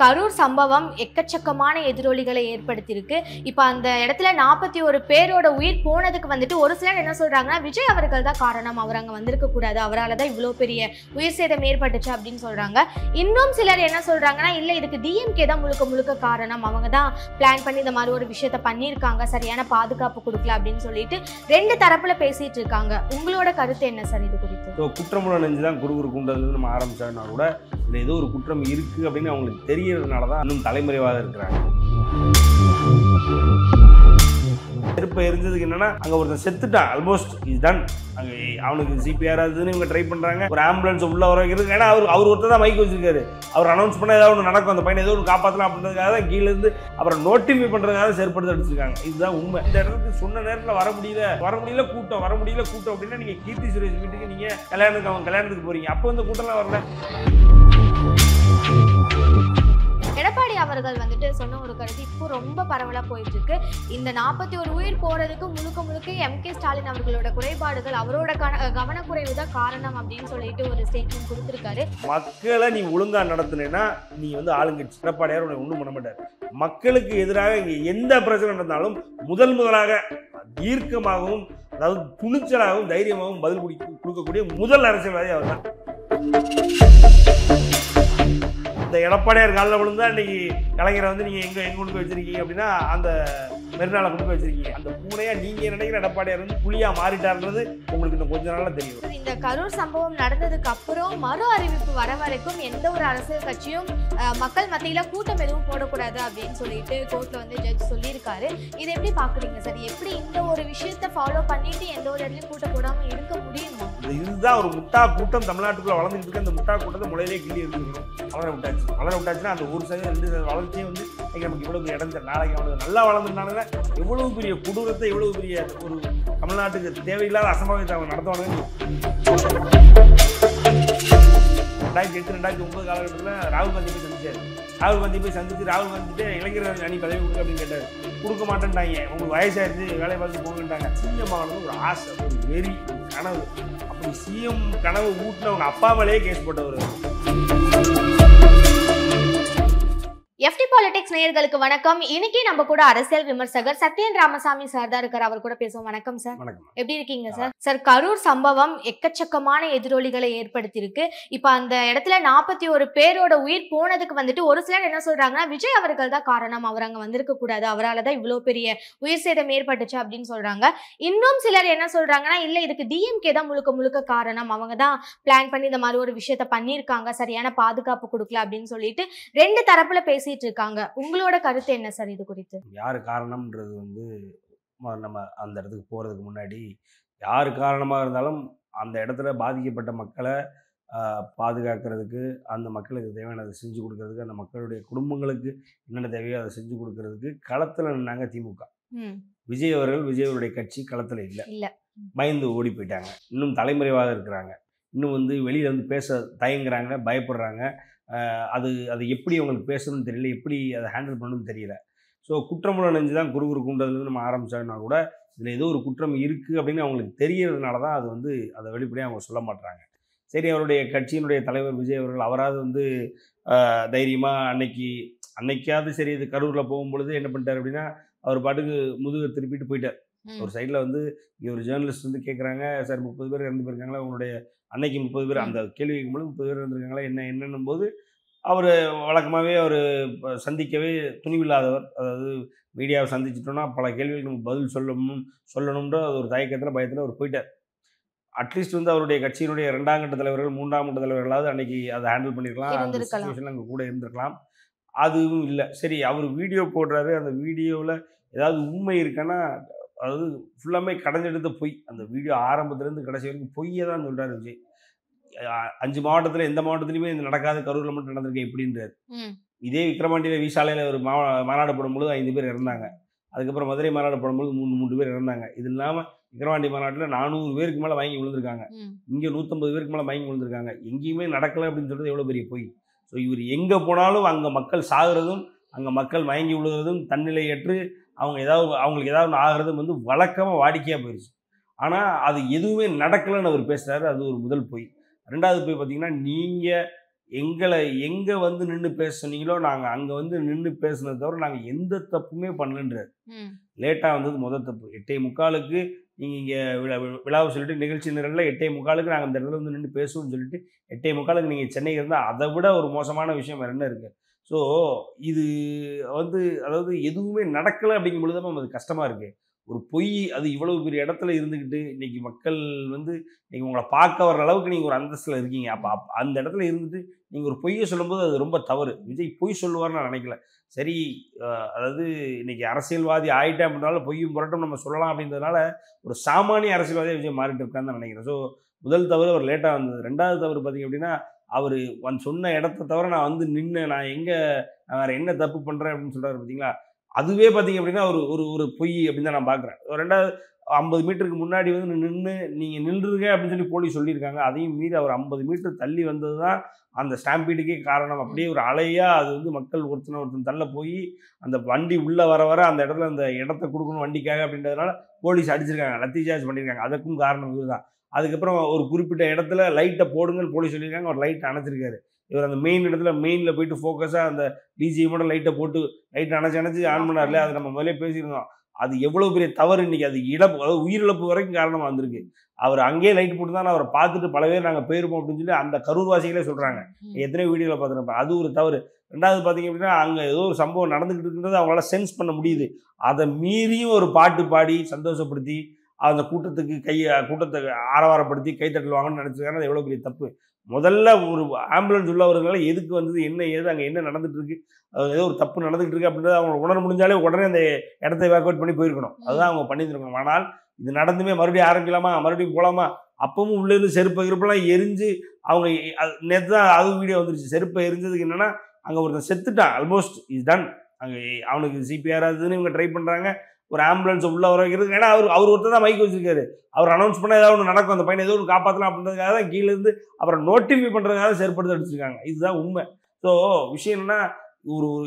கரூர் சம்பவம் எக்கச்சக்கமான எதிரொலிகளை ஏற்படுத்தியிருக்கு. இப்போ அந்த இடத்துல 41 பேரோட உயிர் போனதுக்கு வந்துட்டு ஒரு சிலர் என்ன சொல்றாங்கன்னா, விஜய் அவர்கள் தான் காரணம், அவர் அங்கே வந்திருக்க கூடாது, அவரால் தான் இவ்வளோ பெரிய உயிர் சேதம் ஏற்பட்டுச்சு அப்படின்னு சொல்றாங்க. இன்னும் சிலர் என்ன சொல்றாங்கன்னா, இல்லை இதுக்கு டிஎம்கே தான் முழுக்க முழுக்க காரணம், அவங்க தான் பிளான் பண்ணி இந்த மாதிரி ஒரு விஷயத்த பண்ணியிருக்காங்க, சரியான பாதுகாப்பு கொடுக்கல அப்படின்னு சொல்லிட்டு ரெண்டு தரப்புல பேசிட்டு இருக்காங்க. உங்களோட கருத்து என்ன சார் இது குறித்து? குற்றமுள்ள நெஞ்சு தான் குறுகுறுக்குன்றது நம்ம ஆரம்பிச்சோம்னா கூட இதில் ஏதோ ஒரு குற்றம் இருக்குது அப்படின்னு அவங்களுக்கு தெரியறதுனால தான் இன்னும் தலைமுறைவாக இருக்கிறாங்க. நெருப்பை எரிஞ்சதுக்கு என்னன்னா, அங்கே ஒருத்தன் செத்துட்டான், ஆல்மோஸ்ட் இஸ் டன். அங்கே அவனுக்கு சிபிஆர் அதுன்னு இவங்க ட்ரை பண்ணுறாங்க, ஒரு ஆம்புலன்ஸ் உள்ள வர வைக்கிறது. ஏன்னா அவர் ஒருத்தர் தான் மைக் வச்சிருக்காரு, அவர் அனௌன்ஸ் பண்ண ஏதாவது ஒன்று நடக்கும், அந்த பையனை ஏதோ ஒன்று காப்பாற்றலாம் அப்படின்றதுக்காக தான் கீழேருந்து அப்புறம் நோட்டிஃபை பண்ணுறதுக்காக செயற்படுத்த அடிச்சிருக்காங்க. இதுதான் உண்மை. இந்த இடத்துக்கு சொன்ன நேரத்தில் வர முடியல கூட்டம் அப்படின்னா நீங்கள் கீர்த்தி சுரேஷ் வீட்டுக்கு நீங்கள் கல்யாணத்துக்கு போகிறீங்க, அப்போ இந்த கூட்டம்லாம் வரல. எடப்பாடி அவர்கள் வந்துட்டு சொன்ன ஒரு கருத்து இப்போ ரொம்ப பரவலா போயிட்டு இருக்கு. இந்த 41 உயிர் போறதுக்கு முழுக்க எம்.கே. ஸ்டாலின் அவர்களோட குறைபாடுகள், அவரோட கவனக்குறைவு தான் காரணம் அப்படின்னு சொல்லிட்டு ஒரு ஸ்டேட்மெண்ட் கொடுத்திருக்காரு. மக்களை நீ ஒழுங்கா நடத்தினா நீ ஆளுங்கட்சி எடப்பாடியார் உன்னை ஒன்றும் பண்ண மாட்டார். மக்களுக்கு எதிராக இங்கே எந்த பிரச்சனை நடந்தாலும் முதலாக தீர்க்கமாகவும், அதாவது துணிச்சலாகவும் தைரியமாகவும் பதில் கொடுக்கக்கூடிய முதல் அரசியல்வாதி அவர் தான். இந்த எடப்பாடியார் காலில் விழுந்தா இன்னைக்கு கலைஞரை நீங்கள் எங்கே கொண்டு போய் வச்சிருக்கீங்க அப்படின்னா அந்த மெரினால கொண்டு போய் வச்சிருக்கீங்க. அந்த பூனையா நீங்கள் நினைக்கிற எடப்பாடியார் புலியா மாறிட்டார்ன்றது உங்களுக்கு இன்னும் கொஞ்ச நாள்ல தெரியும். இந்த கரூர் சம்பவம் நடந்ததுக்கு அப்புறம் மறு அறிவிப்பு வர வரைக்கும் எந்த ஒரு அரசியல் கட்சியும் மக்கள் மத்தியில கூட்டம் எதுவும் போடக்கூடாது அப்படின்னு சொல்லிட்டு கோர்ட்ல ஜட்ஜ் சொல்லியிருக்காரு. இதை எப்படி பாக்குறீங்க சார்? எப்படி இந்த ஒரு விஷயத்தை ஃபாலோ பண்ணிட்டு எந்த ஒரு இடத்துலையும் கூட்டம் போடாம இருக்க முடியுமா? இதுதான் ஒரு முட்டா கூட்டம் தமிழ்நாட்டுக்குள்ள வளர்ந்துட்டு இருக்கு. அந்த முட்டா கூட்டத்தை முளையிலே கிள்ளி இருக்கணும். வளர விட்டாச்சுன்னா அந்த 1% 2% வளர்ச்சியே நமக்கு இவ்வளவு இடம் நாளைக்கு அவனுக்கு நல்லா வளர்ந்துட்டாங்க. எவ்வளவு பெரிய கொடூரத்தை, எவ்வளவு பெரிய ஒரு தமிழ்நாட்டுக்கு தேவையில்லாத அசம்பாவிதத்தை அவங்க நடத்துவானுங்க. 2008 2009 காலகட்டத்தில் ராகுல் காந்தி போய் சந்திச்சாரு. ராகுல் காந்தி இளைஞர் அணி பதவி கொடுக்க அப்படின்னு கேட்டார். கொடுக்க மாட்டேன்ட்டாங்க, உங்களுக்கு வயசாயிருச்சு, வேலையை பார்த்து போங்கன்ட்டாங்க. சிஎம்மானது ஒரு ஆசை, ஒரு வெறி, ஒரு கனவு. அப்படி சிஎம் கனவு ஊட்டினவங்க அப்பா மேலேயே கேஸ் போட்டவர். எஃப்டி பாலிடிக்ஸ் நேயர்களுக்கு வணக்கம். இன்னைக்கு நம்ம கூட அரசியல் விமர்சகர் சத்யன் ராமசாமி சார் தான் இருக்கார். அவர் கூட பேசுவோம். வணக்கம் சார். எப்படி இருக்கீங்க சார்? சார், கரூர் சம்பவம் எக்கச்சக்கமான எதிரொலிகளை ஏற்படுத்தியிருக்கு. இப்போ அந்த இடத்துல 41 பேரோட உயிர் போனதுக்கு வந்துட்டு ஒரு சிலர் என்ன சொல்றாங்கன்னா, விஜய் அவர்கள் தான் காரணம், அவர் அங்கே வந்திருக்க கூடாது, அவரால் தான் இவ்வளோ பெரிய உயிர் சேதம் ஏற்பட்டுச்சு அப்படின்னு சொல்றாங்க. இன்னும் சிலர் என்ன சொல்றாங்கன்னா, இல்லை இதுக்கு டிஎம்கே தான் முழுக்க காரணம், அவங்க தான் பிளான் பண்ணி இந்த மாதிரி ஒரு விஷயத்த பண்ணியிருக்காங்க, சரியான பாதுகாப்பு கொடுக்கல அப்படின்னு சொல்லிட்டு ரெண்டு தரப்புல பேசிட்டு இருக்காங்க. உங்களோட கருத்து என்ன சார் இது குறித்து? யாரு காரணம்ன்றது நம்ம அந்த இடத்துக்கு போறதுக்கு முன்னாடி யாரு காரணமாக இருந்தாலும் அந்த இடத்துல பாதிக்கப்பட்ட மக்களை பாதுகாக்கிறதுக்கு, அந்த மக்களுக்கு தேவையானதை செஞ்சு கொடுக்கறதுக்கு, அந்த மக்களுடைய குடும்பங்களுக்கு என்னென்ன தேவையோ அதை செஞ்சு கொடுக்கறதுக்கு களத்தில் நின்னாங்க திமுக. விஜய் அவருடைய கட்சி களத்தில் இல்லை, பயந்து ஓடி போயிட்டாங்க. இன்னும் தலைமுறைவாக இருக்கிறாங்க. இன்னும் வெளியில் பேச தயங்குறாங்க, பயப்படுறாங்க. அது எப்படி அவங்களுக்கு பேசணும்னு தெரியல, எப்படி அதை ஹேண்டில் பண்ணணும்னு தெரியல. ஸோ குற்றமுள்ள நெஞ்சு தான் குறுகுறுக்குன்றது நம்ம ஆரம்பித்தோம்னா கூட இதில் ஏதோ ஒரு குற்றம் இருக்குது அப்படின்னு அவங்களுக்கு தெரியறதுனால தான் அதை வெளிப்படையாக அவங்க சொல்ல மாட்டுறாங்க. சரி, அவருடைய கட்சியினுடைய தலைவர் விஜய் அவர்கள் அவராது தைரியமாக அன்னைக்காவது சரி இது கரூரில் போகும்பொழுது என்ன பண்ணிட்டார் அப்படின்னா, அவர் பாட்டுக்கு முதுகை திருப்பிட்டு போயிட்டார். ஒரு சைடில் இங்கே ஒரு ஜேர்னலிஸ்ட் கேட்குறாங்க, சார் 30 பேர் இறந்து போயிருக்காங்களா, உங்களுடைய அன்னைக்கு 30 பேர், அந்த கேள்வி கேட்கும்போது 30 பேர் இருந்திருக்காங்களா என்னன்னும் போது அவர் வழக்கமாகவே அவர் சந்திக்கவே துணிவில்லாதவர். அதாவது மீடியாவை சந்திச்சிட்டோன்னா பல கேள்விகளுக்கு நம்ம பதில் சொல்லணுன்ற ஒரு தயக்கத்தில் பயத்தில் அவர் போயிட்டார். அட்லீஸ்ட் அவருடைய கட்சியினுடைய 2ஆம் கட்ட தலைவர்கள் 3ஆம் கட்ட தலைவர்களாவது அன்னைக்கு அதை ஹேண்டில் பண்ணியிருக்கலாம், அந்த சிச்சுவேஷனில் அங்கே கூட இருந்திருக்கலாம். அதுவும் இல்லை. சரி, அவர் வீடியோ போடுறாரு, அந்த வீடியோவில் ஏதாவது உண்மை இருக்கான்னா, அதாவது ஃபுல்லாமே கடைஞ்செடுத்த பொய். அந்த வீடியோ ஆரம்பத்துலேருந்து கடைசி வரைக்கும் பொய்யை தான் சொல்கிறார் விஜய். 5 மாவட்டத்தில் எந்த மாவட்டத்துலையுமே இது நடக்காது, கரூரில் மட்டும் நடந்திருக்கு எப்படின்றார். இதே விக்கிரவாண்டியில் விசாலையில் ஒரு மாநாடு போடும்பொழுது 5 பேர் இறந்தாங்க. அதுக்கப்புறம் மதுரை மாநாடு போடும்போது 3 பேர் இறந்தாங்க. இது இல்லாமல் விக்கிரவாண்டி மாநாட்டில் 400 பேருக்கு மேலே வாங்கி விழுந்திருக்காங்க. இங்கே 150 பேருக்கு மேலே வாங்கி விழுந்திருக்காங்க. எங்கேயுமே நடக்கலை அப்படின்னு சொல்கிறது எவ்வளோ பெரிய பொய். ஸோ இவர் எங்கே போனாலும் அங்கே மக்கள் சாகிறதும், அங்கே மக்கள் வாங்கி விழுகிறதும், தன்னிலையற்று அவங்களுக்கு ஏதாவது ஆகிறதும் வழக்கமாக வாடிக்கையாக போயிடுச்சு. ஆனால் அது எதுவுமே நடக்கலைன்னு அவர் பேசுகிறாரு. அது ஒரு முதல் பொய். 2வது பொய் பார்த்தீங்கன்னா, நீங்கள் எங்களை எங்கே வந்து நின்று பேச சொன்னீங்களோ நாங்கள் அங்கே வந்து நின்று பேசுனதை தவிர நாங்கள் எந்த தப்புமே பண்ணலன்றார். லேட்டாக வந்தது முதல் தப்பு. 8:45க்கு நீங்கள் இங்கே விழாவை சொல்லிட்டு நிகழ்ச்சி நிரலில் 8:45க்கு நாங்கள் இந்த இடத்துல வந்து நின்று பேசுவோம்னு சொல்லிட்டு 8:45க்கு நீங்கள் சென்னைக்கு இருந்தால் அதை விட ஒரு மோசமான விஷயம் வேறு என்ன இருக்குது? ஸோ இது வந்து அதாவது எதுவுமே நடக்கலை அப்படிங்கும் பொழுது தான் அது கஷ்டமாக இருக்குது. ஒரு பொய் அது இவ்வளவு பெரிய இடத்துல இருந்துக்கிட்டு இன்றைக்கி மக்கள் வந்து இன்றைக்கி உங்களை பார்க்க வர்ற அளவுக்கு நீங்கள் ஒரு அந்தஸ்தில் இருக்கீங்க. அப்போ அந்த இடத்துல இருந்துட்டு நீங்கள் ஒரு பொய்யை சொல்லும்போது அது ரொம்ப தவறு. விஜய் பொய் சொல்லுவார்னு நான் நினைக்கல. சரி, அதாவது இன்றைக்கி அரசியல்வாதி ஆகிட்டேன் அப்படின்னாலும் பொய்யும் புரட்டும் நம்ம சொல்லலாம் அப்படின்றதுனால ஒரு சாமானிய அரசியல்வாதியாக விஜய் மாறிட்டு இருக்கான்னு தான் நினைக்கிறேன். ஸோ முதல் தவறு அவர் லேட்டாக வந்தது. 2வது தவறு பார்த்திங்க அப்படின்னா அவர் சொன்ன இடத்த தவிர நான் வந்து நின்று நான் எங்கே வேறு என்ன தப்பு பண்ணுறேன் அப்படின்னு சொல்கிறாரு பார்த்தீங்களா? அதுவே பார்த்திங்க அப்படின்னா ஒரு ஒரு ஒரு பொய் அப்படின்னு தான் நான் பார்க்குறேன். 2வது 50 மீட்டருக்கு முன்னாடி வந்து நின்று நீங்கள் நின்றுங்க அப்படின்னு சொல்லி போலீஸ் சொல்லியிருக்காங்க. அதையும் மீறி அவர் 50 மீட்டர் தள்ளி வந்தது தான் அந்த ஸ்டாம்பீடுக்கே காரணம். அப்படியே ஒரு அலையாக அது வந்து மக்கள் ஒருத்தன் தள்ள போய் அந்த வண்டி உள்ளே வர வர அந்த இடத்துல அந்த இடத்த கொடுக்கணும் வண்டிக்காக அப்படின்றதுனால போலீஸ் அடிச்சிருக்காங்க, லத்தி சார்ஜ் பண்ணியிருக்காங்க. அதுக்கும் காரணம் இது தான். அதுக்கப்புறம் ஒரு குறிப்பிட்ட இடத்துல லைட்டை போடுங்கன்னு போலீஸ் சொல்லியிருக்காங்க. அவர் லைட்டை அணைச்சிருக்காரு. இவர் அந்த மெயின் இடத்துல மெயினில் போயிட்டு ஃபோக்கஸாக அந்த டிஜிஎம்மோட லைட்டை போட்டு லைட்டை அணைச்சி ஆன் பண்ணார்ல. அதை நம்ம முதலே பேசியிருந்தோம். அது எவ்வளோ பெரிய தவறு. இன்றைக்கி அது இழப்பு, அதாவது உயிரிழப்பு வரைக்கும் காரணமாக வந்திருக்கு. அவர் அங்கேயே லைட் போட்டு தான் அவரை பார்த்துட்டு பல பேர் நாங்கள் போயிருப்போம் அப்படின்னு சொல்லி அந்த கரூர்வாசிகளே சொல்கிறாங்க. எத்தனை வீடியோவில் பார்த்துருப்பேன். அது ஒரு தவறு. 2வது பார்த்திங்க அப்படின்னா அங்கே ஏதோ ஒரு சம்பவம் நடந்துக்கிட்டு இருக்கிறது அவங்களால சென்ஸ் பண்ண முடியுது. அதை மீறியும் ஒரு பாட்டு பாடி சந்தோஷப்படுத்தி அந்த கூட்டத்தை ஆரவாரப்படுத்தி கைத்தட்டல் வாங்கன்னு நினச்சிருக்காங்க. அது எவ்வளோ பெரிய தப்பு. முதல்ல ஒரு ஆம்புலன்ஸ் உள்ளவர்களால எதுக்கு வந்தது, என்ன ஏது, அங்கே என்ன நடந்துட்டு இருக்கு, ஏதோ ஒரு தப்பு நடந்துகிட்டு இருக்கு அப்படின்றத அவங்க உணர முடிஞ்சாலே உடனே அந்த இடத்தை எவாக்குவேட் பண்ணி போயிருக்கணும். அதுதான் அவங்க பண்ணியிருக்கணும். ஆனால் இது நடந்துமே மறுபடியும் ஆரம்பிக்கலாமா, மறுபடியும் போகலாமா, அப்பவும் உள்ளேருந்து செருப்பெல்லாம் எரிஞ்சு அவங்க நேற்று தான் அது வீடியோ வந்துருச்சு. செருப்பை எரிஞ்சதுக்கு என்னென்னா அங்கே ஒருத்தன் செத்துட்டான். Almost is done. அங்கே அவனுக்கு சிபிஆர் அதுன்னு இவங்க ட்ரை பண்ணுறாங்க. ஒரு ஆம்புலன்ஸை உள்ள வர வைக்கிறது. ஏன்னா அவர் ஒருத்தர் தான் மைக் வச்சிருக்காரு. அவர் அனௌன்ஸ் பண்ணால் ஏதாவது ஒன்று நடக்கும், அந்த பையனை ஏதோ ஒன்று காப்பாற்றலாம் அப்படின்றதுக்காக தான் கீழேருந்து அப்புறம் நோட்டிஃபை பண்ணுறதுக்காக செருப்படுத்து அடிச்சிருக்காங்க. இதுதான் உண்மை. ஸோ விஷயம் என்னன்னா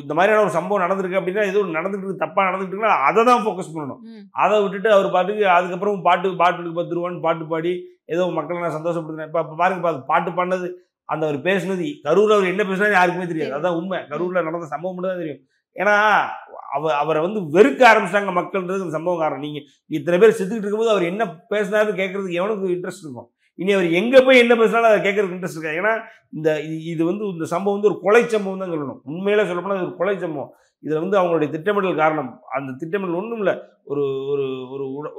இந்த மாதிரியான ஒரு சம்பவம் நடந்திருக்கு அப்படின்னா ஏதோ நடந்துட்டு இருக்கு, தப்பாக நடந்துட்டு இருக்குன்னா அதை தான் ஃபோக்கஸ் பண்ணணும். அதை விட்டுட்டு அவர் பாட்டுக்கு அதுக்கப்புறம் பாட்டுக்கு 10 ரூபான்னு பாட்டு பாடி ஏதோ மக்களை நான் சந்தோஷப்படுத்தினேன். இப்போ பாருங்க, பாட்டு பாடினது அந்த அவர் பேசுனது கரூர் அவர் என்ன பேசுனாரு யாருக்குமே தெரியாது. அதான் உண்மை. கரூரில் நடந்த சம்பவம் மட்டும் தான் தெரியும். ஏன்னா அவரை வந்து வெறுக்க ஆரம்பிச்சிட்டாங்க மக்கள்ன்றது அந்த சம்பவம் காரணம். நீங்கள் இத்தனை பேர் செத்துக்கிட்டு இருக்கும்போது அவர் என்ன பேசினாருன்னு கேட்கறதுக்கு எவனுக்கு இன்ட்ரெஸ்ட் இருக்கும்? இனி அவர் எங்கே போய் என்ன பேசினாலும் அதை கேட்கறதுக்கு இன்ட்ரெஸ்ட் இருக்காது. ஏன்னா இது வந்து இந்த சம்பவம் வந்து ஒரு கொலை சம்பவம் தான் சொல்லணும். உண்மையில சொல்லப்போனால் இது ஒரு கொலை சம்பவம். இதில் வந்து அவங்களுடைய திட்டமிடல் காரணம். அந்த திட்டமிடல் ஒன்றும் இல்லை. ஒரு ஒரு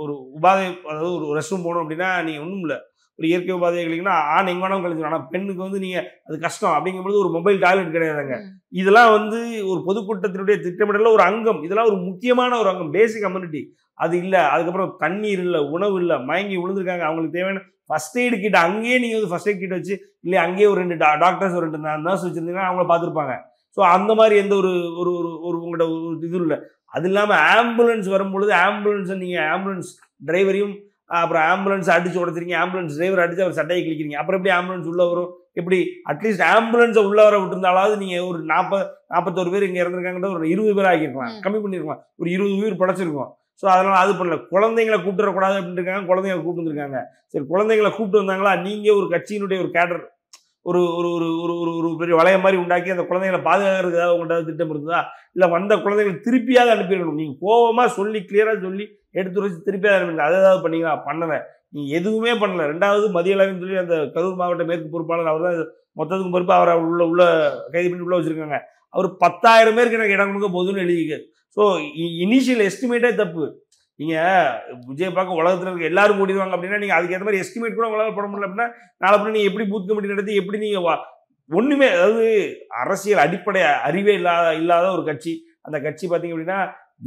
ஒரு உபாதை, அதாவது ஒரு ரெஸ்ட் ரூம் போகணும் அப்படின்னா நீங்கள் ஒன்றும் இல்லை, ஒரு இயற்கை உபாதையை கழிங்கன்னா ஆண் எங்கே வேணாலும் கழிச்சிடும். ஆனால் பெண்ணுக்கு வந்து நீங்கள் அது கஷ்டம் அப்படிங்கும்போது ஒரு மொபைல் டாய்லெட் கிடையாதுங்க. இதெல்லாம் வந்து ஒரு பொதுக்கூட்டத்தினுடைய திட்டமிடல ஒரு அங்கம். இதெல்லாம் ஒரு முக்கியமான ஒரு அங்கம், பேசிக் கம்யூனிட்டி. அது இல்லை. அதுக்கப்புறம் தண்ணீர் இல்லை, உணவு இல்லை, மயங்கி விழுந்திருக்காங்க. அவங்களுக்கு தேவையான ஃபஸ்ட் எய்டு கிட்ட அங்கேயே நீங்கள் வந்து ஃபஸ்ட் எய்ட் கிட்ட வச்சு, இல்லை அங்கேயே ஒரு 2 டாக்டர்ஸ் ஒரு 2 நர்ஸ் வச்சுருந்தீங்கன்னா அவங்கள பார்த்துருப்பாங்க. ஸோ அந்த மாதிரி எந்த ஒரு ஒரு ஒரு உங்கள்கிட்ட ஒரு இது இல்லை. அது இல்லாமல் ஆம்புலன்ஸ் வரும்பொழுது ஆம்புலன்ஸை நீங்கள் ஆம்புலன்ஸ் டிரைவரையும் அப்புறம் ஆம்புலன்ஸ் அடிச்சு உடச்சிருங்க, ஆம்புலன்ஸ் டிரைவர் அடித்து அவர் சட்டையை கிழிக்கிறீங்க. அப்புறம் எப்படி ஆம்புலன்ஸ் உள்ளே வரும்? எப்படி அட்லீஸ்ட் ஆம்புலன்ஸை உள்ளே வர விட்டுருந்தாலாவது நீங்கள் ஒரு 41 பேர் இங்கே இறந்துருக்காங்கன்ற ஒரு 20 பேர் ஆகியிருக்கலாம், கம்மி பண்ணியிருக்கலாம், ஒரு 20 உயிர் படைச்சிருக்கோம். ஸோ அதனால் அது பண்ணல. குழந்தைங்களை கூப்பிட்டு வரக்கூடாது அப்படின்னு இருக்காங்க, குழந்தைங்களை கூப்பிட்டு வந்துருக்காங்க. சரி, குழந்தைங்களை கூப்பிட்டு வந்தாங்களா? நீங்கள் ஒரு கட்சியினுடைய ஒரு கேடர் ஒரு ஒரு ஒரு ஒரு ஒரு ஒரு பெரிய வளையம் மாதிரி உண்டாக்கி அந்த குழந்தைங்களை பாதுகாக்கிறதுக்காக உங்கள்கிட்ட திட்டம் இருந்ததா? இல்லை வந்த குழந்தைகளை திருப்பியாவது அனுப்பிடணும். நீங்கள் கோபமாக சொல்லி கிளியராக சொல்லி எடுத்து வச்சு திருப்பியாவது அனுப்பிடுங்க. அதை ஏதாவது பண்ணீங்களா? பண்ணலை. நீங்கள் எதுவுமே பண்ணலை. 2வது மதியளவுன்னு சொல்லி அந்த கரூர் மாவட்ட மேற்கு பொறுப்பாளர் அவர் தான் மொத்தத்துக்கும் பொறுப்பு. அவரை உள்ள கைது பண்ணி உள்ளே வச்சுருக்காங்க. அவர் 10,000 பேருக்கு எனக்கு இடம் கொடுக்க போதுன்னு எழுதிக்க. ஸோ இனிஷியல் எஸ்டிமேட்டே தப்பு. நீங்கள் விஜய் பார்க்க உலகத்தில் இருக்க எல்லாரும் கூட்டிடுவாங்க அப்படின்னா நீங்கள் அதுக்கேற்ற மாதிரி எஸ்டிமேட் கூட உங்களால் போட முடியல அப்படின்னா நாளை பிறகு நீங்கள் எப்படி பூத் கமிட்டி நடத்தி எப்படி நீங்கள் ஒன்றுமே, அதாவது அரசியல் அடிப்படை அறிவே இல்லாத ஒரு கட்சி. அந்த கட்சி பார்த்தீங்க அப்படின்னா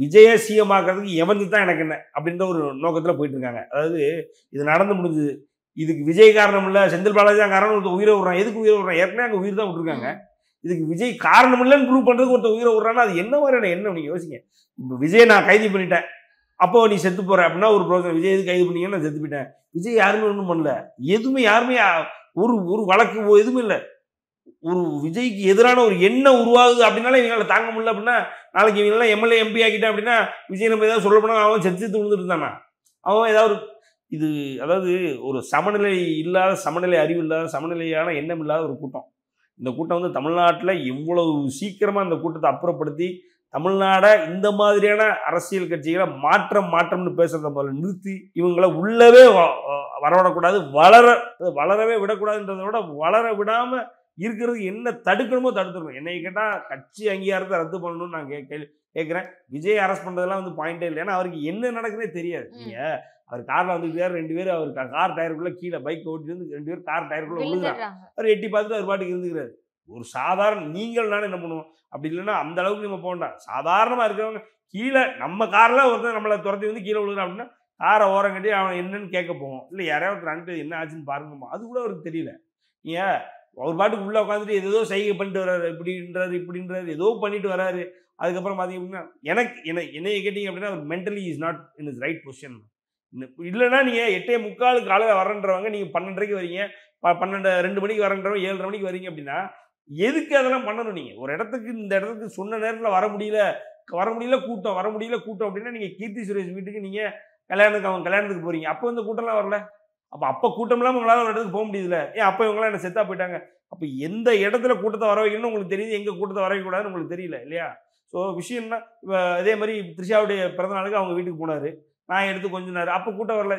விஜயை சிஎமாக்கிறதுக்கு எவனுக்கு தான் எனக்கு என்ன அப்படின்ற ஒரு நோக்கத்தில் போயிட்டு இருக்காங்க. அதாவது இது நடந்து முடிஞ்சுது, இதுக்கு விஜய் காரணம் இல்லை, செந்தில் பாலாஜி தான் காரணம். ஒருத்தர் உயிரை விடுறான். எதுக்கு உயிரை விடுறான்? ஏற்கனவே அங்கே உயிர் தான் விட்டுருக்காங்க. இதுக்கு விஜய் காரணம் இல்லைன்னு ப்ரூவ் பண்ணுறதுக்கு ஒருத்தர் உயிரை விடுறான்னா அது என்ன மாதிரியான எண்ணம்? நீங்கள் யோசிங்க. இப்போ விஜய் நான் கைது பண்ணிட்டேன், அப்போ நீ செத்து போற அப்படின்னா ஒரு ப்ரோஜனம். விஜய் எது கைது பண்ணீங்கன்னு நான் செத்து போயிட்டேன். விஜய் யாருமே ஒன்றும் பண்ணல. எதுவுமே யாருமே ஒரு வழக்கு எதுவுமே இல்லை. ஒரு விஜய்க்கு எதிரான ஒரு எண்ணம் உருவாகுது அப்படின்னாலே இவங்களால தாங்க முடியல. அப்படின்னா நாளைக்கு இவங்கெல்லாம் எம்எல்ஏ எம்பி ஆக்கிட்டேன் அப்படின்னா விஜய் நம்ம ஏதாவது சொல்ல போனால் அவன் செத்து விழுந்துட்டு இருந்தானா? அவன் ஏதாவது இது, அதாவது ஒரு சமநிலை இல்லாத, சமநிலை அறிவு இல்லாத, சமநிலையான எண்ணம் இல்லாத ஒரு கூட்டம். இந்த கூட்டம் வந்து தமிழ்நாட்டில் எவ்வளவு சீக்கிரமாக இந்த கூட்டத்தை அப்புறப்படுத்தி தமிழ்நாடை இந்த மாதிரியான அரசியல் கட்சிகளை மாற்றம்னு பேசுறத போல நிறுத்தி இவங்களை உள்ளவே வரவிடக்கூடாது, வளரவே விடக்கூடாதுன்றதை விட வளர விடாமல் இருக்கிறதுக்கு என்ன தடுக்கணுமோ தடுத்துடணும். என்னை கேட்டால் கட்சி அங்கீகாரத்தை ரத்து பண்ணணும்னு நான் கேட்குறேன். விஜய் அரெஸ்ட் பண்ணுறதுலாம் வந்து பாயிண்டே இல்லை. ஏன்னா அவருக்கு என்ன நடக்குதுன்னே தெரியாது. நீங்கள் அவர் காரில் வந்து 2 பேர் அவர் கார் டயருக்குள்ளே கீழே பைக் ஓட்டிட்டு வந்து 2 பேர் கார் டயருக்குள்ளே விழுதுறாங்க. அவர் எட்டி பார்த்துட்டு அவர் பாட்டுக்கு இருந்துக்கிறாரு. ஒரு சாதாரண நீங்கள்னால என்ன பண்ணுவோம்? அப்படி இல்லைன்னா அந்த அளவுக்கு நம்ம போகண்டாம். சாதாரணமாக இருக்கிறவங்க கீழே நம்ம காரில் ஒருத்தர் நம்மளை துரத்தி வந்து கீழே விழுகிறான் அப்படின்னா காரை ஓரம் கட்டி அவன் என்னன்னு கேட்க போவோம். இல்லை யாரையாவது அனுப்பி என்ன ஆச்சுன்னு பாருங்கம்மா, அது கூட அவருக்கு தெரியல. ஏன் அவர் பாட்டுக்கு உள்ளே உட்காந்துட்டு ஏதோ சைகை பண்ணிட்டு வர்றாரு, இப்படின்றாரு ஏதோ பண்ணிட்டு வராரு. அதுக்கப்புறம் பார்த்தீங்க அப்படின்னா என்னைய கேட்டிங்க அப்படின்னா அவர் mentally is not in is right position. இல்லைன்னா நீங்கள் 8:45 காலையில் வரன்றவங்க நீங்கள் 12:30 வரீங்க, 2 மணிக்கு வரன்றவங்க 7:30 மணிக்கு வரீங்க அப்படின்னா எதுக்கு அதெல்லாம் பண்ணணும்? நீங்கள் ஒரு இடத்துக்கு இந்த இடத்துக்கு சொன்ன நேரத்தில் வர முடியல கூட்டம் அப்படின்னா நீங்கள் கீர்த்தி சுரேஷ் வீட்டுக்கு நீங்கள் கல்யாணத்துக்கு போகிறீங்க. அப்போ இந்த கூட்டம்லாம் வரல. அப்போ கூட்டம் இல்லாமல் உங்களால் ஒரு இடத்துக்கு போக முடியுதுல. ஏன் அப்போ இவங்களாம் என்ன செத்தா போயிட்டாங்க? அப்போ எந்த இடத்துல கூட்டத்தை வர வைக்கணும்னு உங்களுக்கு தெரியுது, எங்கே கூட்டத்தை வர வைக்கக்கூடாதுன்னு உங்களுக்கு தெரியல இல்லையா? ஸோ விஷயம்னா இப்போ அதே மாதிரி த்ரிஷாவுடைய பிறந்தநாளுக்கு அவங்க வீட்டுக்கு போனார், நான் எடுத்து கொஞ்ச நேரம் அப்போ கூட்டம் வரல.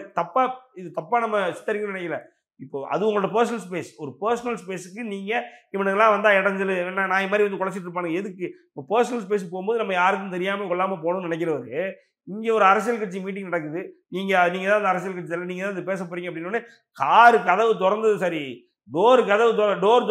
இது தப்பாக நம்ம சித்தரிக்கணும்னு நினைக்கல. இப்போ அது உங்களோட பர்சனல் ஸ்பேஸ். ஒரு பர்சனல் ஸ்பேஸுக்கு நீங்கள் இவனுங்கெல்லாம் வந்தால் இடைஞ்சல் என்ன நான் மாதிரி வந்து குலைச்சிட்டு இருப்பானுங்க. எதுக்கு? இப்போ பர்சனல் ஸ்பேஸுக்கு போகும்போது நம்ம யாருக்கும் தெரியாமல் கொள்ளாமல் போகணும்னு நினைக்கிறவரு இங்கே ஒரு அரசியல் கட்சி மீட்டிங் நடக்குது, நீங்கள் தான் அந்த அரசியல் கட்சி இல்லை, நீங்கள் தான் இது பேச போகிறீங்க அப்படின்னோடனே காரு கதவு திறந்தது சரி, டோர்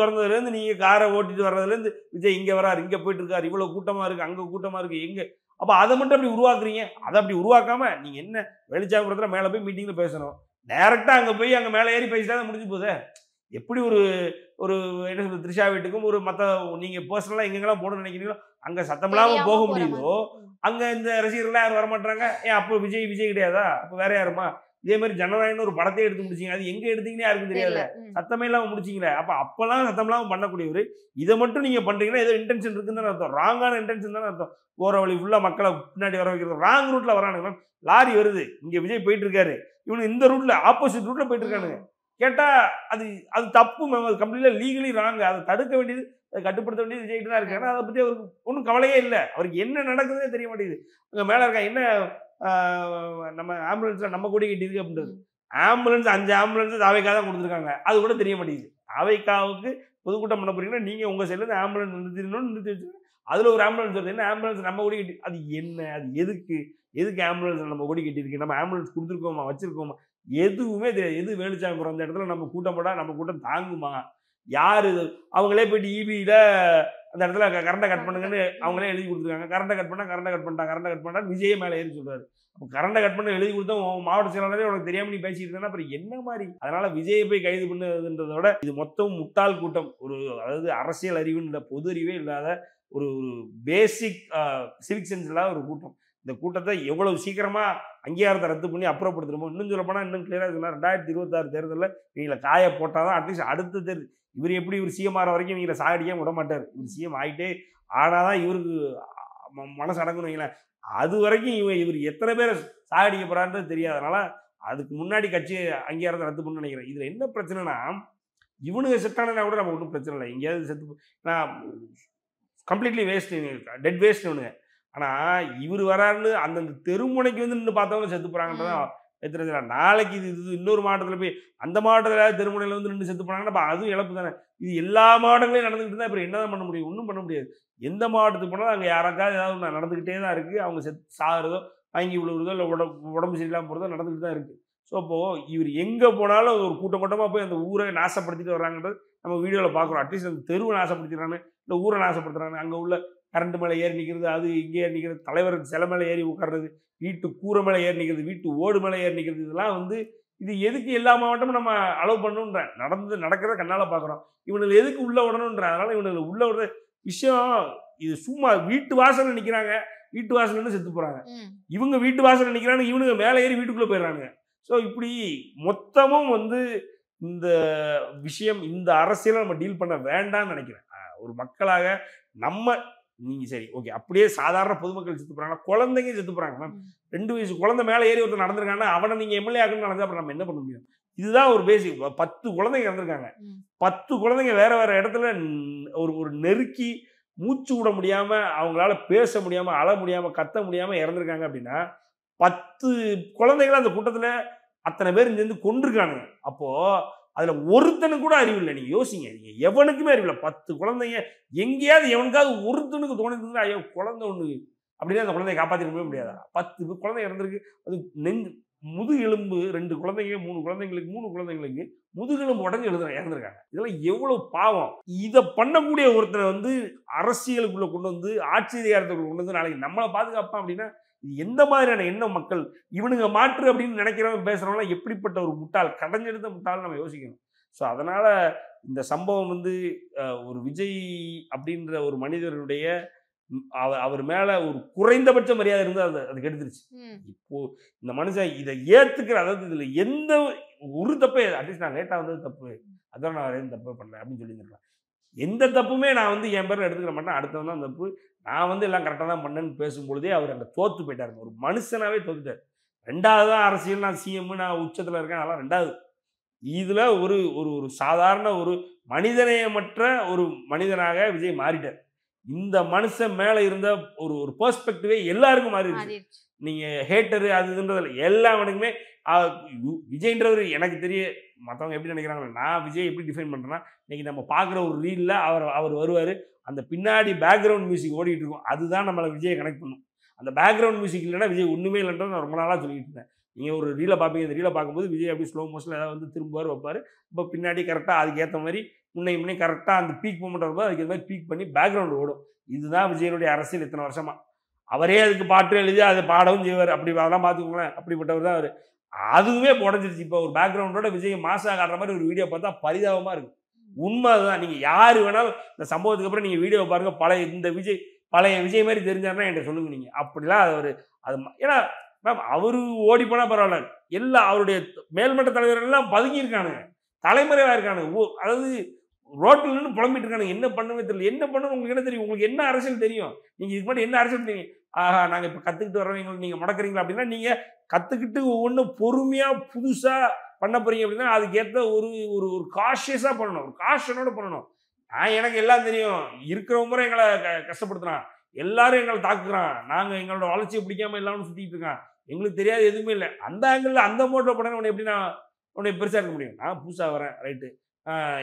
திறந்ததுலேருந்து நீங்கள் காரை ஓட்டிட்டு வர்றதுலேருந்து விஜய் இங்கே வராரு, இங்கே போயிட்டு இருக்காரு, இவ்வளோ கூட்டமாக இருக்குது, அங்கே கூட்டமாக இருக்குது, எங்கே அப்போ அதை மட்டும் அப்படி உருவாக்குறீங்க. அதை அப்படி உருவாக்காமல் நீங்கள் என்ன வெளிச்சாங்குறதுல மேலே போய் மீட்டிங்கில் பேசணும், டைரெக்டாக அங்கே போய் அங்கே மேலே ஏறி பேசிட்டா தான் முடிஞ்சு போதே. எப்படி ஒரு என்ன சொல்றது த்ரிஷா வீட்டுக்கும் ஒரு மற்ற நீங்கள் பர்சனலாக எங்கெங்கெல்லாம் போடணும்னு நினைக்கிறீங்களோ அங்கே சத்தம் இல்லாமல் போக முடியுதோ அங்கே இந்த ரசிகர்கள்லாம் யாரும் வரமாட்டாங்க. ஏன் அப்போ விஜய் கிடையாதா? அப்போ வேற யாருமா? இதே மாதிரி ஜனநாயகம்னு ஒரு படத்தை எடுத்து முடிச்சிங்க, அது எங்கே எடுத்தீங்கன்னு யாருக்கும் தெரியாது, சத்தமே இல்லாமல் முடிச்சிங்களே. அப்போல்லாம் சத்தம் இல்லாமல் பண்ணக்கூடியவர் இதை மட்டும் நீங்கள் பண்ணுறீங்கன்னா ஏதோ இன்டென்ஷன் இருக்குன்னு தானே அர்த்தம், ராங்கான இன்டென்ஷன் தானே அர்த்தம். போகிற வழி ஃபுல்லாக மக்களை பின்னாடி வர வைக்கிறது, ராங் ரூட்டில் வரானுங்க. லாரி வருது, இங்கே விஜய் போயிட்டு இருக்காரு, இவனு இந்த ரூட்டில் ஆப்போசிட் ரூட்டில் போயிட்டு இருக்கானுங்க. கேட்டால் அது தப்பு, அது கம்ப்ளீட்டாக லீகலி ராங்க. அதை தடுக்க வேண்டியது, அதை கட்டுப்படுத்த வேண்டியது விஜய்கிட்ட தான் இருக்கு. ஆனால் அதை பற்றி அவருக்கு ஒன்றும் கவலையே இல்லை. அவருக்கு என்ன நடக்குதுன்னே தெரிய மாட்டேங்குது. அங்கே மேலே இருக்கா என்ன நம்ம ஆம்புலன்ஸில் நம்ம கொடி கட்டியிருக்கு அப்படின்றது. ஆம்புலன்ஸ் 5 ஆம்புலன்ஸ் அவைக்காக தான் கொடுத்துருக்காங்க, அது கூட தெரிய மாட்டேங்குது. அவைக்காவுக்கு பொதுக்கூட்டம் பண்ண போறீங்கன்னா நீங்கள் உங்கள் சைட்லேருந்து ஆம்புலன்ஸ் நிறுத்தி வச்சுருங்க. அதில் ஒரு ஆம்புலன்ஸ் வருது, என்ன ஆம்புலன்ஸ் நம்ம கொடி கட்டி, அது என்ன, அது எதுக்கு ஆம்புலன்ஸ் நம்ம கொடி கட்டியிருக்கு, நம்ம ஆம்புலன்ஸ் கொடுத்துருக்கோமா வச்சுருக்கோமா, எதுவுமே தெரியாது. எது வேலுச்சாங்குறோம் அந்த இடத்துல நம்ம கூட்டம் போட்டால் நம்ம கூட்டம் தாங்குமா? யார் இது? அவங்களே போயிட்டு ஈபியில் அந்த இடத்துல கரண்டை கட் பண்ணுங்கன்னு அவங்களே எழுதி கொடுத்துருக்காங்க. கரண்டை கட் பண்ணால் விஜயே மேலே ஏறி சொல்கிறாரு. அப்போ கரண்டை கட் பண்ண எழுதி கொடுத்தா மாவட்ட செயலாளரே உனக்கு தெரியாமல் நீ பேசிட்டு இருந்தா அப்புறம் என்ன மாதிரி? அதனால விஜயை போய் கைது பண்ணுறதை விட இது மொத்தம் முட்டாள் கூட்டம். அதாவது அரசியல் அறிவுன்னு இல்லை, பொது அறிவே இல்லாத ஒரு பேசிக் சிவிக் சென்ஸ் இல்லாத ஒரு கூட்டம். இந்த கூட்டத்தை எவ்வளவு சீக்கிரமா அங்கீகாரத்தை ரத்து பண்ணி அப்புறப்படுத்துறோமோ, இன்னும் சொல்ல போனால் இன்னும் கிளியராக இருக்குன்னா 2026 தேர்தலில் இவங்களை காய போட்டால் தான் அட்லீஸ்ட் அடுத்த தேர்தல் இவர் சிஎம் ஆகிற வரைக்கும் இவங்களை சாகடிக்க விட மாட்டார். இவர் சிஎம் ஆகிட்டே ஆனாதான் இவருக்கு மனசு அடங்கணும் வைங்களேன். அது வரைக்கும் இவர் எத்தனை பேரை சாகடிக்க போறான்றது தெரியாதனால அதுக்கு முன்னாடி கட்சி அங்கீகாரத்தை ரத்து பண்ணு நினைக்கிறேன். இதில் என்ன பிரச்சனைனா, இவனுங்க செட்டானா கூட நம்ம ஒன்றும் பிரச்சனை இல்லை, எங்கேயாவது செத்து நான் கம்ப்ளீட்லி வேஸ்ட், டெட் வேஸ்ட் ஒன்று. ஆனால் இவர் வராருன்னு அந்தந்த தெருமுனைக்கு வந்து நின்று பார்த்தவங்க செத்து போகிறாங்கன்றதான் எத்தனை. நாளைக்கு இது இன்னொரு மாவட்டத்தில் போய் அந்த மாவட்டத்தில் தெருமுனையில் வந்து நின்று செத்து போனாங்கன்னா அப்போ அதுவும் இழப்பு தானே. இது எல்லா மாவட்டங்களையும் நடந்துக்கிட்டு தான் இப்போ என்ன தான் பண்ண முடியும்? ஒன்றும் பண்ண முடியாது. எந்த மாவட்டத்துக்கு போனாலும் அங்கே யாராக்காவது ஏதாவது நடந்துக்கிட்டே தான் இருக்குது. அவங்க சாகிறதோ வாங்கி விழுவுறதோ இல்லை உடம்பு சரியில்லாமல் போகிறதோ நடந்துக்கிட்டு தான் இருக்குது. ஸோ அப்போது இவர் எங்கே போனாலும் ஒரு கூட்டமாக போய் அந்த ஊரை நாசப்படுத்திட்டு வர்றாங்கன்றது நம்ம வீடியோவில் பார்க்குறோம். அட்லீஸ்ட் அந்த தெருவை நாசப்படுத்திடுறாங்க, இல்லை ஊரை நாசப்படுத்துறாங்க. அங்கே உள்ள கரண்ட் மேலே ஏறி நிற்கிறது, அது இங்கே ஏறி நிற்கிறது, தலைவர் சிலை மேலே ஏறி உட்கார்றது, வீட்டு கூரை மேலே ஏறி நிற்கிறது, வீட்டு ஓடு மேலே ஏறி நிற்கிறது, இதெல்லாம் வந்து இது எதுக்கு எல்லா மாவட்டமும் நம்ம அலோவ் பண்ணணுன்றேன். நடக்கிறத கண்ணால் பார்க்குறோம். இவனுக்கு எதுக்கு உள்ளே விடணுன்ற, அதனால் இவனுக்கு உள்ளே விடுற விஷயம் இது சும்மா வீட்டு வாசலில் நிற்கிறாங்க, வீட்டு வாசல்னு செத்து போகிறாங்க. இவங்க வீட்டு வாசலில் நிற்கிறாங்க, இவனுங்க மேலே ஏறி வீட்டுக்குள்ளே போயிடுறாங்க. ஸோ இப்படி மொத்தமும் வந்து இந்த விஷயம், இந்த அரசியலை நம்ம டீல் பண்ண வேண்டாம்னு நினைக்கிறேன். ஒரு மக்களாக நம்ம நீங்கள் சரி ஓகே அப்படியே சாதாரண பொதுமக்கள் செத்து போகிறாங்க, குழந்தைங்க செத்து போகிறாங்க மேம். 2 வயசு குழந்தை மேலே ஏறி ஒருத்தர் நடந்திருக்காங்கன்னா அவனை நீங்கள் எம்எல்ஏ ஆகணும்னு நடந்தா அப்புறம் நம்ம என்ன பண்ண முடியும்? இதுதான் ஒரு பேசிக். 10 குழந்தைங்க இறந்துருக்காங்க. 10 குழந்தைங்க வேற வேற இடத்துல ஒரு ஒரு நெருக்கி மூச்சு விட முடியாம, அவங்களால பேச முடியாம, அழ முடியாம, கத்த முடியாம இறந்துருக்காங்க அப்படின்னா, 10 குழந்தைகள அந்த கூட்டத்துல அத்தனை பேரும் சேர்ந்து கொன்றுக்கானுங்க. அப்போ அதுல ஒருத்தனுக்கு கூட அறிவு இல்ல. நீங்க யோசிங்க. நீங்க எவனுக்குமே அறிவு இல்ல. 10 குழந்தைங்க எங்கேயாவது எவனுக்காவது ஒருத்தனுக்கு தோணிருந்தா, ஐயோ குழந்தை ஒண்ணு அப்படின்னா அந்த குழந்தைய காப்பாத்திருக்கவே முடியாதா? 10 குழந்தை இறந்திருக்கு. அது முதுகெலும்பு 2 குழந்தைங்க, 3 குழந்தைங்களுக்கு முதுகெலும்பு உடைஞ்சு இறந்துருக்காங்க. இதெல்லாம் எவ்வளவு பாவம். இத பண்ணக்கூடிய ஒருத்தரை வந்து அரசியலுக்குள்ள கொண்டு வந்து, ஆட்சி அதிகாரத்துக்குள்ள கொண்டு வந்து நாளைக்கு நம்மள பாதுகாப்பான் அப்படின்னா, இது எந்த மாதிரியான எண்ணம் மக்கள்? இவனுங்க மாற்று அப்படின்னு நினைக்கிறவங்க பேசுறவங்கலாம் எப்படிப்பட்ட ஒரு முட்டாள், கடைஞ்செடுத்த முட்டாள்னு நம்ம யோசிக்கணும். ஸோ அதனால இந்த சம்பவம் வந்து ஒரு விஜய் அப்படின்ற ஒரு மனிதருடைய அவர் மேல ஒரு குறைந்தபட்ச மரியாதை இருந்து அது கெடுத்துருச்சு. இப்போ இந்த மனுஷன் இதை ஏத்துக்கிற, அதாவது இதுல எந்த ஒரு தப்பே, அட்லீஸ்ட் நான் லேட்டா வந்தது தப்பு, அதான் நான் எதுவும் தப்பு பண்ணல அப்படின்னு சொல்லியிருந்திருக்கலாம். எந்த தப்புமே நான் வந்து என் பேரில் எடுத்துக்கிற மாட்டேன், அடுத்தவன் தான் தப்பு, நான் வந்து எல்லாம் கரெக்டாக தான் பண்ணேன்னு பேசும்பொழுதே அவர் அங்கே தோத்து போயிட்டாருங்க. ஒரு மனுஷனாவே தோத்துட்டார். 2வது தான் அரசியல், நான் சிஎம், நான் உச்சத்தில் இருக்கேன், அதெல்லாம் 2வது. இதுல ஒரு ஒரு ஒரு சாதாரண ஒரு மனிதநேயமற்ற ஒரு மனிதனாக விஜய் மாறிட்டார். இந்த மனுஷன் மேல இருந்த ஒரு ஒரு பெர்ஸ்பெக்டிவே எல்லாருக்கும் மாறிடுச்சு. நீங்க ஹேட்டரு அது இதுன்றதில்ல, எல்லாவனுக்குமே விஜய்ன்றவர் எனக்கு தெரிய, மற்றவங்க எப்படி நினைக்கிறாங்க, நான் விஜய் எப்படி டிஃபைன் பண்றேன்னா, இன்னைக்கு நம்ம பார்க்குற ஒரு ரீல்ல அவர் வருவார், அந்த பின்னாடி பேக்ரவுண்ட் மியூசிக் ஓடிட்டு இருக்கும், அதுதான் நம்மளை விஜயை கனெக்ட் பண்ணும். அந்த பேக்ரவுண்ட் மியூசிக் இல்லைன்னா விஜய் ஒன்றுமே இல்லைன்றது நான் ரொம்ப நாளாக சொல்லிட்டு இருந்தேன். நீங்கள் ஒரு ரீலை பார்ப்பீங்க, இந்த ரீலை பார்க்கும்போது விஜய் அப்படி ஸ்லோ மோஷனில் ஏதாவது வந்து திரும்புவார் வைப்பார், இப்போ பின்னாடி கரெக்டாக அதுக்கேற்ற மாதிரி முன்னை கரெக்டாக அந்த பீக் மூமெண்ட் வரும்போது அதுக்கு மாதிரி பீக் பண்ணி பேக்ரவுண்ட் ஓடும். இதுதான் விஜயனுடைய அரசியல் இத்தனை வருஷமா. அவரே அதுக்கு பாட்டு எழுதி அதை பாடவும் செய்வார். அப்படி அதெல்லாம் பார்த்துக்கோங்களேன், அப்படிப்பட்டவர் தான் அவர். அதுவுமே உடஞ்சிருச்சு. இப்போ ஒரு பேக்ரவுண்டோட விஜய் மாசா காட்டுற மாதிரி ஒரு வீடியோ பார்த்தா பரிதாபமாக இருக்கும். உண்மை அதுதான். நீங்கள் யார் வேணாலும் இந்த சம்பவத்துக்கு அப்புறம் நீங்கள் வீடியோ பாருங்கள், பழைய விஜய் மாதிரி தெரிஞ்சாருன்னா என்கிட்ட சொல்லுங்க. நீங்கள் அப்படிலாம் அது ஏன்னா மேம் அவரு ஓடி போனால் பரவாயில்ல, எல்லாம் அவருடைய மேல்மட்ட தலைவர்கள் எல்லாம் பதுங்கியிருக்கானுங்க, தலைமறைவாக இருக்கானுங்க. அதாவது ரோட்டில் நின்று புலம்பிட்டு இருக்கானுங்க, என்ன பண்ணவே தெரியல. என்ன பண்ணணும் உங்களுக்கு என்ன தெரியும்? உங்களுக்கு என்ன அரசியல் தெரியும்? நீங்கள் இதுக்கு முன்னாடி என்ன அரசியல் தெரியும்? ஆஹா, நாங்கள் இப்போ கற்றுக்கிட்டு வர்றவங்க நீங்கள் முடக்கிறீங்களா அப்படின்னா, நீங்கள் கற்றுக்கிட்டு ஒவ்வொன்றும் பொறுமையாக புதுசாக பண்ண போறீங்க அப்படின்னா அதுக்கேற்ற ஒரு ஒரு ஒரு காஷியஸாக பண்ணணும், ஒரு காஷனோட பண்ணணும். எனக்கு எல்லாம் தெரியும், இருக்கிற முறை எங்களை கஷ்டப்படுத்துறான், எல்லாரும் எங்களை தாக்குறான், நாங்கள் எங்களோட வளர்ச்சியை பிடிக்காம எல்லாரும் சுற்றிட்டு இருக்கான், எங்களுக்கு தெரியாது எதுவுமே இல்லை, அந்த ஆங்கிளில் அந்த மோட்டில் பண்ண உன்னை எப்படி நான் உன்னை பெருசாக இருக்க முடியும்? நான் புதுசாக வரேன், ரைட்டு,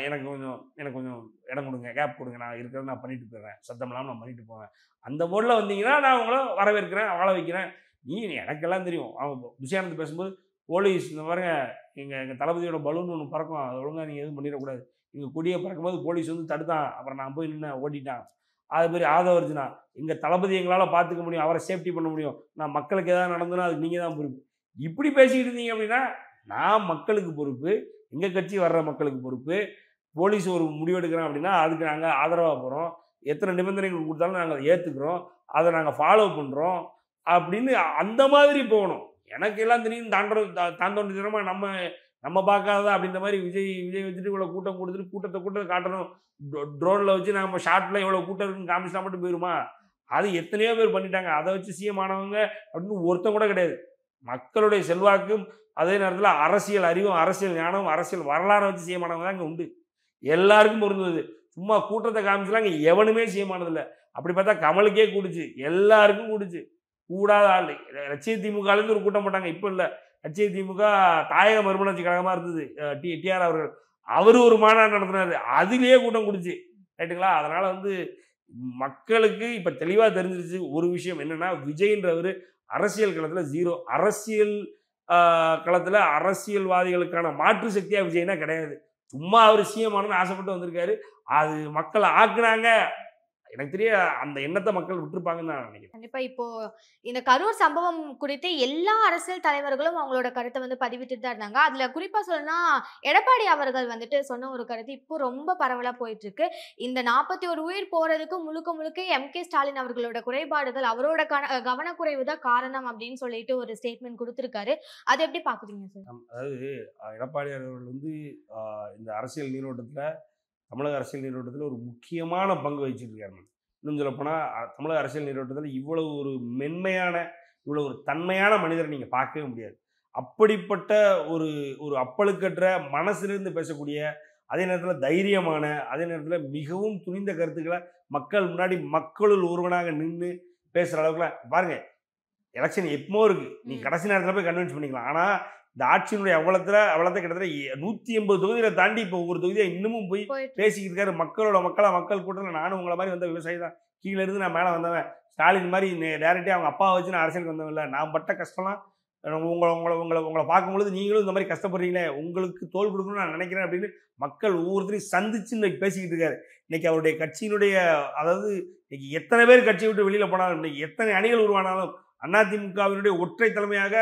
எனக்கு கொஞ்சம் இடம் கொடுங்க, கேப் கொடுங்க, நான் இருக்கிறத நான் பண்ணிட்டு போயிடுறேன், சத்தம் இல்லாமல் நான் பண்ணிட்டு போவேன், அந்த மோடில் வந்தீங்கன்னா நான் உங்களை வரவேற்கிறேன், வாழ வைக்கிறேன். எனக்கெல்லாம் தெரியும். அவன் விஷயானந்த் பேசும்போது போலீஸ் இந்த பாருங்க, எங்கள் தளபதியோட பலூன் ஒன்று பறக்கும், அது ஒழுங்காக நீங்கள் எதுவும் பண்ணிடக்கூடாது, எங்கள் கொடியை பறக்கும்போது போலீஸ் வந்து தடுத்தான், அப்புறம் நான் போய் நின்று ஓட்டிட்டான், அது மாதிரி ஆதவர்ஜுனா எங்கள் தளபதி எங்களால் பார்த்துக்க முடியும், அவரை சேஃப்டி பண்ண முடியும், நான் மக்களுக்கு எதாவது நடந்ததுன்னா அதுக்கு நீங்கள் தான் பொறுப்பு. இப்படி பேசிக்கிட்டு இருந்தீங்க அப்படின்னா நான் மக்களுக்கு பொறுப்பு, எங்கள் கட்சி வர்ற மக்களுக்கு பொறுப்பு, போலீஸ் ஒரு முடிவெடுக்கிறோம் அப்படின்னா அதுக்கு நாங்கள் ஆதரவாக போகிறோம், எத்தனை நிபந்தனைகள் கொடுத்தாலும் நாங்கள் அதை ஏற்றுக்கிறோம், அதை நாங்கள் ஃபாலோ பண்ணுறோம் அப்படின்னு அந்த மாதிரி போகணும். எனக்கு எல்லாம் தெரியும், தாண்டோண்டி தினமாக நம்ம பார்க்காதா அப்படின்ற மாதிரி விஜய் வச்சுட்டு இவ்வளோ கூட்டம் கொடுத்துட்டு கூட்டத்தை காட்டணும், ட்ரோனில் வச்சு நம்ம ஷார்ட்டில் இவ்வளோ கூட்டம் இருக்குன்னு காமிச்சா மட்டும் போயிருமா? அது எத்தனையோ பேர் பண்ணிட்டாங்க. அதை வச்சு சிஎம் ஆனவங்க அப்படின்னு ஒருத்தம் கூட கிடையாது. மக்களுடைய செல்வாக்கும் அதே நேரத்தில் அரசியல் அறிவும், அரசியல் ஞானமும், அரசியல் வரலாறை வச்சு சிஎம் ஆனவங்க தான் இங்கே உண்டு. எல்லாருக்கும் பொருந்தது. சும்மா கூட்டத்தை காமிச்சுலாம் இங்கே எவனுமே சிஎம் ஆனதில்லை. அப்படி பார்த்தா கமலுக்கே கூடுச்சு, எல்லாருக்கும் கூடுச்சு. கூடாத ஆள் லட்சிய திமுகலேருந்து ஒரு கூட்டம் போட்டாங்க, இப்போ இல்லை. லட்சிய திமுக தாயக மறுமலர்ச்சி கழகமாக இருந்தது, டிஆர் அவர்கள், அவர் ஒரு மாநாடு நடத்தினார், அதுலேயே கூட்டம் கூடுச்சு, ரைட்டுங்களா? அதனால் வந்து மக்களுக்கு இப்போ தெளிவாக தெரிஞ்சிருச்சு ஒரு விஷயம் என்னென்னா, விஜய்ன்றவர் அரசியல் களத்தில் ஜீரோ. அரசியல் களத்தில் அரசியல்வாதிகளுக்கான மாற்று சக்தியாக விஜய்னா கிடையாது. சும்மா அவர் சிஎம் ஆனு ஆசைப்பட்டு வந்திருக்காரு, அது மக்களை ஆக்குனாங்க. எனக்கு தெரிய அந்த எண்ணத்தை மக்கள் விட்டுருப்பாங்கன்னு நான் நினைக்கிறேன். கண்டிப்பா. இப்போ இந்த கரூர் சம்பவம் குறித்து எல்லா அரசியல் தலைவர்களும் அவங்களோட கருத்தை வந்து பதிவிட்டுட்டு தான் இருந்தாங்க. அதுல குறிப்பா சொல்லணும்னா எடப்பாடி அவர்கள் வந்துட்டு சொன்ன ஒரு கருத்து இப்போ ரொம்ப பரவலா போயிட்டு இருக்கு. இந்த 41 உயிர் போறதுக்கு முழுக்க எம்.கே. ஸ்டாலின் அவர்களோட குறைபாடுகள், அவரோட கவனக்குறைவு தான் காரணம் அப்படின்னு சொல்லிட்டு ஒரு ஸ்டேட்மெண்ட் கொடுத்திருக்காரு. அதை எப்படி பாக்குறீங்க சார்? அதாவது எடப்பாடி அவர்கள் வந்து இந்த அரசியல் நீரோட்டத்துல, தமிழக அரசியல் நீரோட்டத்தில் ஒரு முக்கியமான பங்கு வகிச்சுட்டு இருக்காரு. இன்னும் சொல்லப்போனால் தமிழக அரசியல் நீரோட்டத்தில் இவ்வளவு ஒரு மென்மையான, இவ்வளோ ஒரு தன்மையான மனிதரை நீங்கள் பார்க்கவே முடியாது. அப்படிப்பட்ட ஒரு ஒரு அப்பழுக்கற்ற மனசிலிருந்து பேசக்கூடிய, அதே நேரத்தில் தைரியமான, அதே நேரத்தில் மிகவும் துணிந்த கருத்துக்களை மக்கள் முன்னாடி மக்களுள் ஒருவனாக நின்று பேசுகிற அளவுக்குலாம் பாருங்க. எலெக்ஷன் எப்போ இருக்கு, நீ கடைசி நேரத்தில் போய் கன்வின்ஸ் பண்ணிக்கலாம். ஆனால் இந்த ஆட்சியினுடைய அவ்வளோத்தை கிட்டத்தட்ட 180 தொகுதியில தாண்டி இப்போ ஒவ்வொரு தொகுதியை இன்னமும் போய் பேசிக்கிட்டு இருக்காரு. மக்கள் கூட்டத்தில் நானும் உங்களை மாதிரி வந்த விவசாயி தான். கீழே இருந்து நான் மேலே வந்தவன். ஸ்டாலின் மாதிரி டேரெக்டாக அவங்க அப்பாவை வச்சு நான் அரசியலுக்கு வந்தவன் இல்லை. நான் பட்ட கஷ்டம்லாம் உங்களை உங்களை உங்களை உங்களை பார்க்கும்பொழுது நீங்களும் இந்த மாதிரி கஷ்டப்படுறீங்களே, உங்களுக்கு தோல் கொடுக்கணும்னு நான் நினைக்கிறேன் அப்படின்னு மக்கள் ஒவ்வொருத்தரையும் சந்திச்சு இன்னைக்கு பேசிக்கிட்டு இருக்காரு. இன்னைக்கு அவருடைய கட்சியினுடைய, அதாவது இன்னைக்கு எத்தனை பேர் கட்சியை விட்டு வெளியில் போனாலும், இன்னைக்கு எத்தனை அணிகள் உருவானாலும், அதிமுகவினுடைய ஒற்றை தலைமையாக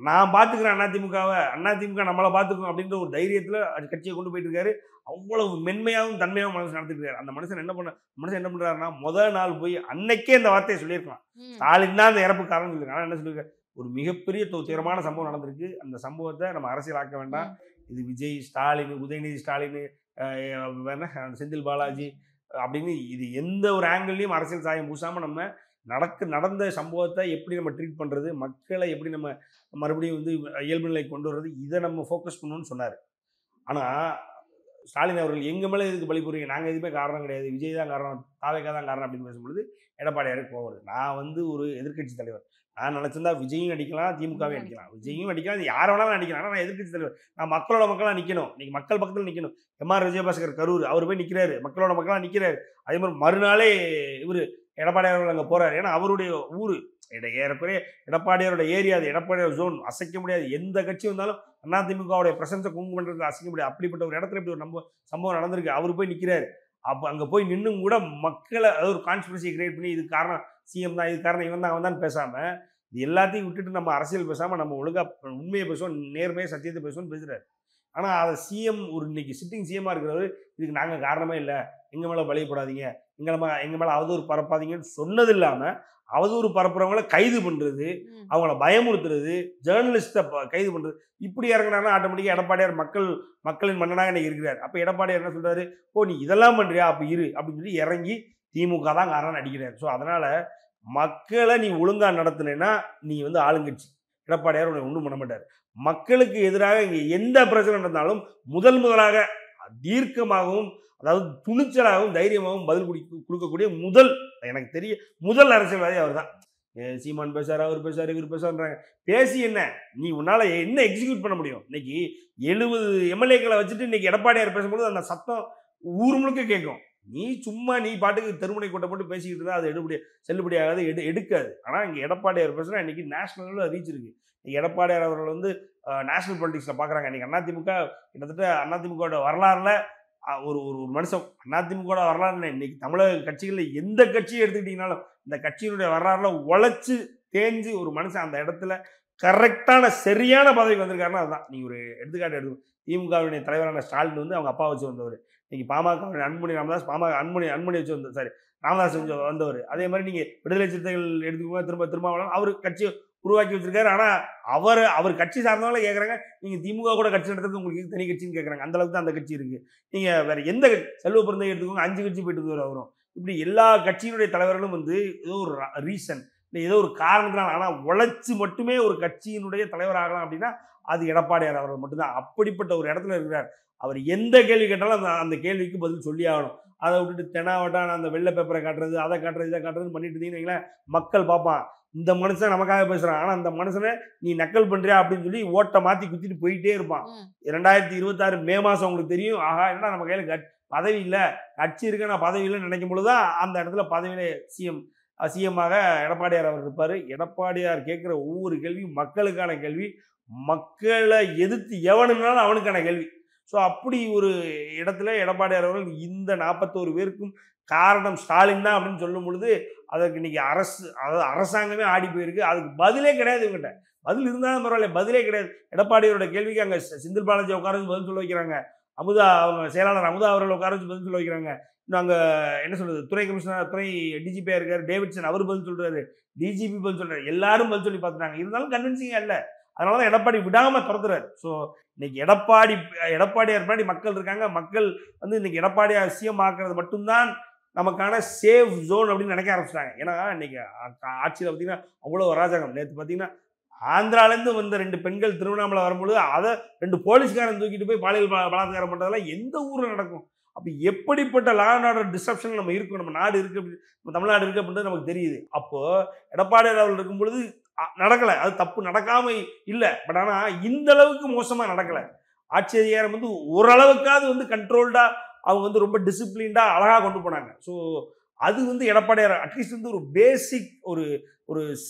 நான் பார்த்துக்கிறேன் அதிமுகவை, அதிமுக நம்மளை பார்த்துக்கும் அப்படின்ற ஒரு தைரியத்தில் கட்சியை கொண்டு போயிட்டு இருக்காரு. அவ்வளவு மென்மையாகவும் தன்மையாகவும் மனசு நடத்திட்டு இருக்காரு. அந்த மனுஷன் என்ன பண்ணுறாருன்னா, முதல் நாள் போய் அன்னைக்கே இந்த வார்த்தையை சொல்லியிருக்கலாம். ஸ்டாலின் தான் அந்த இறப்பு காரணம் சொல்லியிருக்காங்க. ஆனால் என்ன சொல்லியிருக்காரு, ஒரு மிகப்பெரிய துயரமான சம்பவம் நடந்திருக்கு. அந்த சம்பவத்தை நம்ம அரசியலாக்க வேண்டாம். இது விஜய், ஸ்டாலின், உதயநிதி ஸ்டாலின், செந்தில் பாலாஜி அப்படின்னு இது எந்த ஒரு ஆங்கிள்லையும் அரசியல் சாயம் பூசாமல் நம்ம நடந்த சம்பவத்தை எப்படி நம்ம ட்ரீட் பண்ணுறது, மக்களை எப்படி நம்ம மறுபடியும் இயல்பு நிலை கொண்டு வர்றது, இதை நம்ம ஃபோக்கஸ் பண்ணணும்னு சொன்னார். ஆனால் ஸ்டாலின் அவர்கள் எங்கள் மேலே இதுக்கு பலி போடுறீங்க, நாங்கள் எதுவுமே காரணம் கிடையாது, விஜய் தான் காரணம், தாவேக்கா தான் காரணம் அப்படின்னு பேசும்பொழுது எடப்பாடியாருக்கு போகிறது. நான் ஒரு எதிர்க்கட்சி தலைவர். நான் நினச்சிருந்தா விஜயும் அடிக்கலாம், திமுகவையும் அடிக்கலாம், விஜயும் அடிக்கலாம், இது யாரை வேணாலும் அடிக்கலாம். ஆனால் நான் எதிர்க்கட்சி தலைவர். நான் மக்களாக நிற்கணும். இன்னைக்கு மக்கள் பக்கத்தில் நிற்கணும். எம்ஆர் விஜயபாஸ்கர் கரூர் அவர் போய் நிற்கிறாரு, மக்களாக நிற்கிறாரு. அதே மாதிரி மறுநாளே இவர் எடப்பாடியார் அங்கே போகிறார். ஏன்னா அவருடைய ஊர் ஏறக்குறைய எடப்பாடியாரோட ஏரியா, அது எடப்பாடியார் ஜோன், அசைக்க முடியாது. எந்த கட்சி வந்தாலும் அதிமுகவுடைய பிரசன்ஸை குங்கு பண்ணுறது அசைக்க முடியாது. அப்படிப்பட்ட ஒரு இடத்துல இப்படி ஒரு சம்பவம் நடந்திருக்கு. அவர் போய் நிற்கிறாரு. அப்போ அங்கே போய் நின்றும் கூட மக்களை, அதாவது ஒரு கான்ஸ்பிரசியை கிரியேட் பண்ணி இது காரணம் சிஎம் தான், இது காரணம் இவன் தான், அவன் தான் பேசாமல், இது எல்லாத்தையும் விட்டுட்டு நம்ம அரசியல் பேசாமல் நம்ம ஒழுங்காக உண்மையை பேசுவோம், நேர்மையை சத்தியத்தை பேசுவோம்னு பேசுகிறாரு. ஆனால் அதை சிஎம் இன்னைக்கு சிட்டிங் சிஎம்மாக இருக்கிறவர் இதுக்கு நாங்கள் காரணமே இல்லை, எங்கள் மேலே பலியப்படாதீங்க, எங்கள் மேலே அவதூறு பரப்பாதீங்கன்னு சொன்னது இல்லாமல் அவதூறு பரப்புறவங்கள கைது பண்ணுறது, அவங்கள பயமுறுத்துறது, ஜேர்னலிஸ்ட்டை கைது பண்ணுறது, இப்படி இறங்கினாலும் ஆட்டோமேட்டிக்காக எடப்பாடியார் மக்களின் மன்னனாக இன்னைக்கு இருக்கிறார். அப்போ எடப்பாடியார் என்ன சொல்கிறாரு, நீ இதெல்லாம் பண்ணுறியா, அப்போ இரு அப்படின்னு சொல்லி இறங்கி திமுக தான் காரணம் அடிக்கிறார். ஸோ அதனால் மக்களை நீ ஒழுங்காக நடத்துனேன்னா நீ ஆளுங்கட்சி. எடப்பாடியார் உன்னை ஒன்றும் பண்ண மாட்டார். மக்களுக்கு எதிராக இங்கே எந்த பிரச்சனை நடந்தாலும் முதலாக தீர்க்கமாகவும், அதாவது துணிச்சலாகவும் தைரியமாகவும் பதில் கொடுக்கக்கூடிய எனக்கு தெரிய முதல் அரசியல்வாதி அவர் தான். சீமான் பேசார், அவர் பேசார், இவர் பேசார்ன்றாங்க. பேசி என்ன, நீ உன்னால் என்ன எக்ஸிக்யூட் பண்ண முடியும்? இன்னைக்கு 70 எம்எல்ஏக்களை வச்சுட்டு இன்னைக்கு எடப்பாடியார் பேசும்போது அந்த சத்தம் ஊர் முழுக்க கேட்கும். நீ பாட்டுக்கு தெருமுனை கூட்ட போட்டு பேசிக்கிட்டு இருந்தால் அது செல்லுபடியாகாது, எடுக்காது. ஆனால் இங்கே எடப்பாடியார் பேசுனா இன்னைக்கு நேஷனல் லெவலில் ரீச் இருக்கு. எடப்பாடியார் அவர்கள் நேஷனல் பாலிடிக்ஸில் பார்க்குறாங்க. இன்னைக்கு அதிமுக கிட்டத்தட்ட அதிமுகவோட வரலாறுல ஒரு மனுஷன், அதிமுக வரலாறு இன்னைக்கு தமிழக கட்சிகளில் எந்த கட்சியை எடுத்துக்கிட்டீங்கனாலும் இந்த கட்சியினுடைய வரலாறுல உழைச்சி தேஞ்சு ஒரு மனுஷன் அந்த இடத்துல கரெக்டான சரியான பதவிக்கு வந்திருக்காருன்னா அதுதான். நீங்கள் ஒரு எடுத்துக்காட்டு எடுக்கணும். திமுகவினுடைய தலைவரான ஸ்டாலின் அவங்க அப்பா வச்சு வந்தவர். இன்னைக்கு பாமக அன்புமணி ராமதாஸ், அன்புமணி வச்சு ராமதாஸ் வந்தவர். அதே மாதிரி நீங்கள் விடுதலை சிறுத்தைகள் எடுத்துக்கோங்க, திருமாவளவன் அவர் கட்சியை உருவாக்கி வச்சிருக்காரு. ஆனால் அவர் கட்சி சார்ந்தவங்கள கேட்குறாங்க, நீங்கள் திமுக கூட கட்சி நடத்துறது உங்களுக்கு தனி கட்சின்னு கேட்குறாங்க. அந்த அளவுக்கு தான் அந்த கட்சி இருக்குது. நீங்கள் வேற எந்த செல்வ பிறந்தை எடுத்துக்கோங்க, 5 கட்சி போயிட்டு வரும். இப்படி எல்லா கட்சியினுடைய தலைவர்களும் ஏதோ ஒரு ரீசன் இல்லை, ஏதோ ஒரு காரணத்தினால், ஆனால் உழைச்சி மட்டுமே ஒரு கட்சியினுடைய தலைவராகலாம் அப்படின்னா அது எடப்பாடியார் அவர்கள் மட்டும்தான். அப்படிப்பட்ட ஒரு இடத்துல இருக்கிறார். அவர் எந்த கேள்வி கேட்டாலும் அந்த கேள்விக்கு பதில் சொல்லி ஆகணும். அதை விட்டுட்டு தெனாவட்டான அந்த வெள்ளை பேப்பரை காட்டுறது, அதை காட்டுறது, இதை காட்டுறது பண்ணிட்டு இருந்தீங்கன்னா மக்கள் பார்ப்பான், இந்த மனுஷன் நமக்காக பேசுகிறான், ஆனால் அந்த மனுஷனை நீ நக்கல் பண்ணுறியா அப்படின்னு சொல்லி ஓட்டை மாற்றி குத்திட்டு போயிட்டே இருப்பான். 2026 மே மாதம் உங்களுக்கு தெரியும், ஆகா என்ன நம்ம கையில் பதவி இல்லை, கட்சி இருக்கு, நான் பதவி இல்லைன்னு நினைக்கும் பொழுது தான் அந்த இடத்துல பதவியிலே சிஎம்மாக எடப்பாடியார் அவர் இருப்பார். எடப்பாடியார் கேட்குற ஒவ்வொரு கேள்வியும் மக்களுக்கான கேள்வி, மக்களை எதிர்த்து எவனுனாலும் அவனுக்கான கேள்வி. ஸோ அப்படி ஒரு இடத்துல எடப்பாடியார் அவர்கள் இந்த 41 பேருக்கும் காரணம் ஸ்டாலின் தான் அப்படின்னு சொல்லும் பொழுது அதற்கு இன்னைக்கு அரசாங்கமே ஆடி போயிருக்கு. அதுக்கு பதிலே கிடையாது. இவங்கிட்ட பதில் இருந்தாலும் பரவாயில்ல, பதிலே கிடையாது. எடப்பாடியாரோட கேள்விக்கு அங்கே செந்தில் பாலாஜி உட்கார வச்சு பதில் சொல்ல வைக்கிறாங்க. அவங்க செயலாளர் அமுதா அவர்கள் உட்கார வச்சு பதில் சொல்ல வைக்கிறாங்க. இன்னும் அங்கே என்ன சொல்றது, துணை கமிஷனர், துணை டிஜிபியாக இருக்கார் டேவிட்சன், அவர் பதில் சொல்றாரு, டிஜிபி பதில் சொல்றாரு, எல்லாரும் பதில் சொல்லி பார்த்துட்டாங்க. இருந்தாலும் கன்வின்சிங்காக இல்லை. அதனால தான் எடப்பாடி விடாமல் துரத்துறாரு. ஸோ இன்னைக்கு எடப்பாடியார் முன்னாடி மக்கள் இருக்காங்க. மக்கள் இன்னைக்கு எடப்பாடியார் சிஎம் ஆக்குறது மட்டும்தான் நமக்கான சேஃப் ஜோன் அப்படின்னு நினைக்க ஆரம்பிச்சிட்டாங்க. ஏன்னா இன்னைக்கு ஆட்சியில் பார்த்தீங்கன்னா அவ்வளோ அராஜகம். நேற்று பார்த்தீங்கன்னா ஆந்திராலேருந்து வந்த 2 பெண்கள் திருவண்ணாமலை வரும்பொழுது அதை 2 போலீஸ்காரன் தூக்கிட்டு போய் பாலியல் பலாத்காரம் பண்ணுறதெல்லாம் எந்த ஊரில் நடக்கும்? அப்போ எப்படிப்பட்ட லா அண்ட் ஆர்டர் டிஸ்ட்ரப்ஷன் நம்ம இருக்கும், நம்ம நாடு இருக்கு, நம்ம தமிழ்நாடு இருக்கு அப்படின்றது நமக்கு தெரியுது. அப்போ எடப்பாடியார் அவர்கள் இருக்கும் பொழுது நடக்கலை, அது தப்பு நடக்காம இல்லை. பட் ஆனால் இந்த அளவுக்கு மோசமாக நடக்கலை. ஆட்சி அதிகாரம் வந்து ஓரளவுக்காவது வந்து கண்ட்ரோல்டாக அவங்க வந்து ரொம்ப டிசிப்ளின்டாக அழகாக கொண்டு போனாங்க. ஸோ அது வந்து எடப்பாடியார் அட்லீஸ்ட் வந்து ஒரு பேசிக் ஒரு ஒரு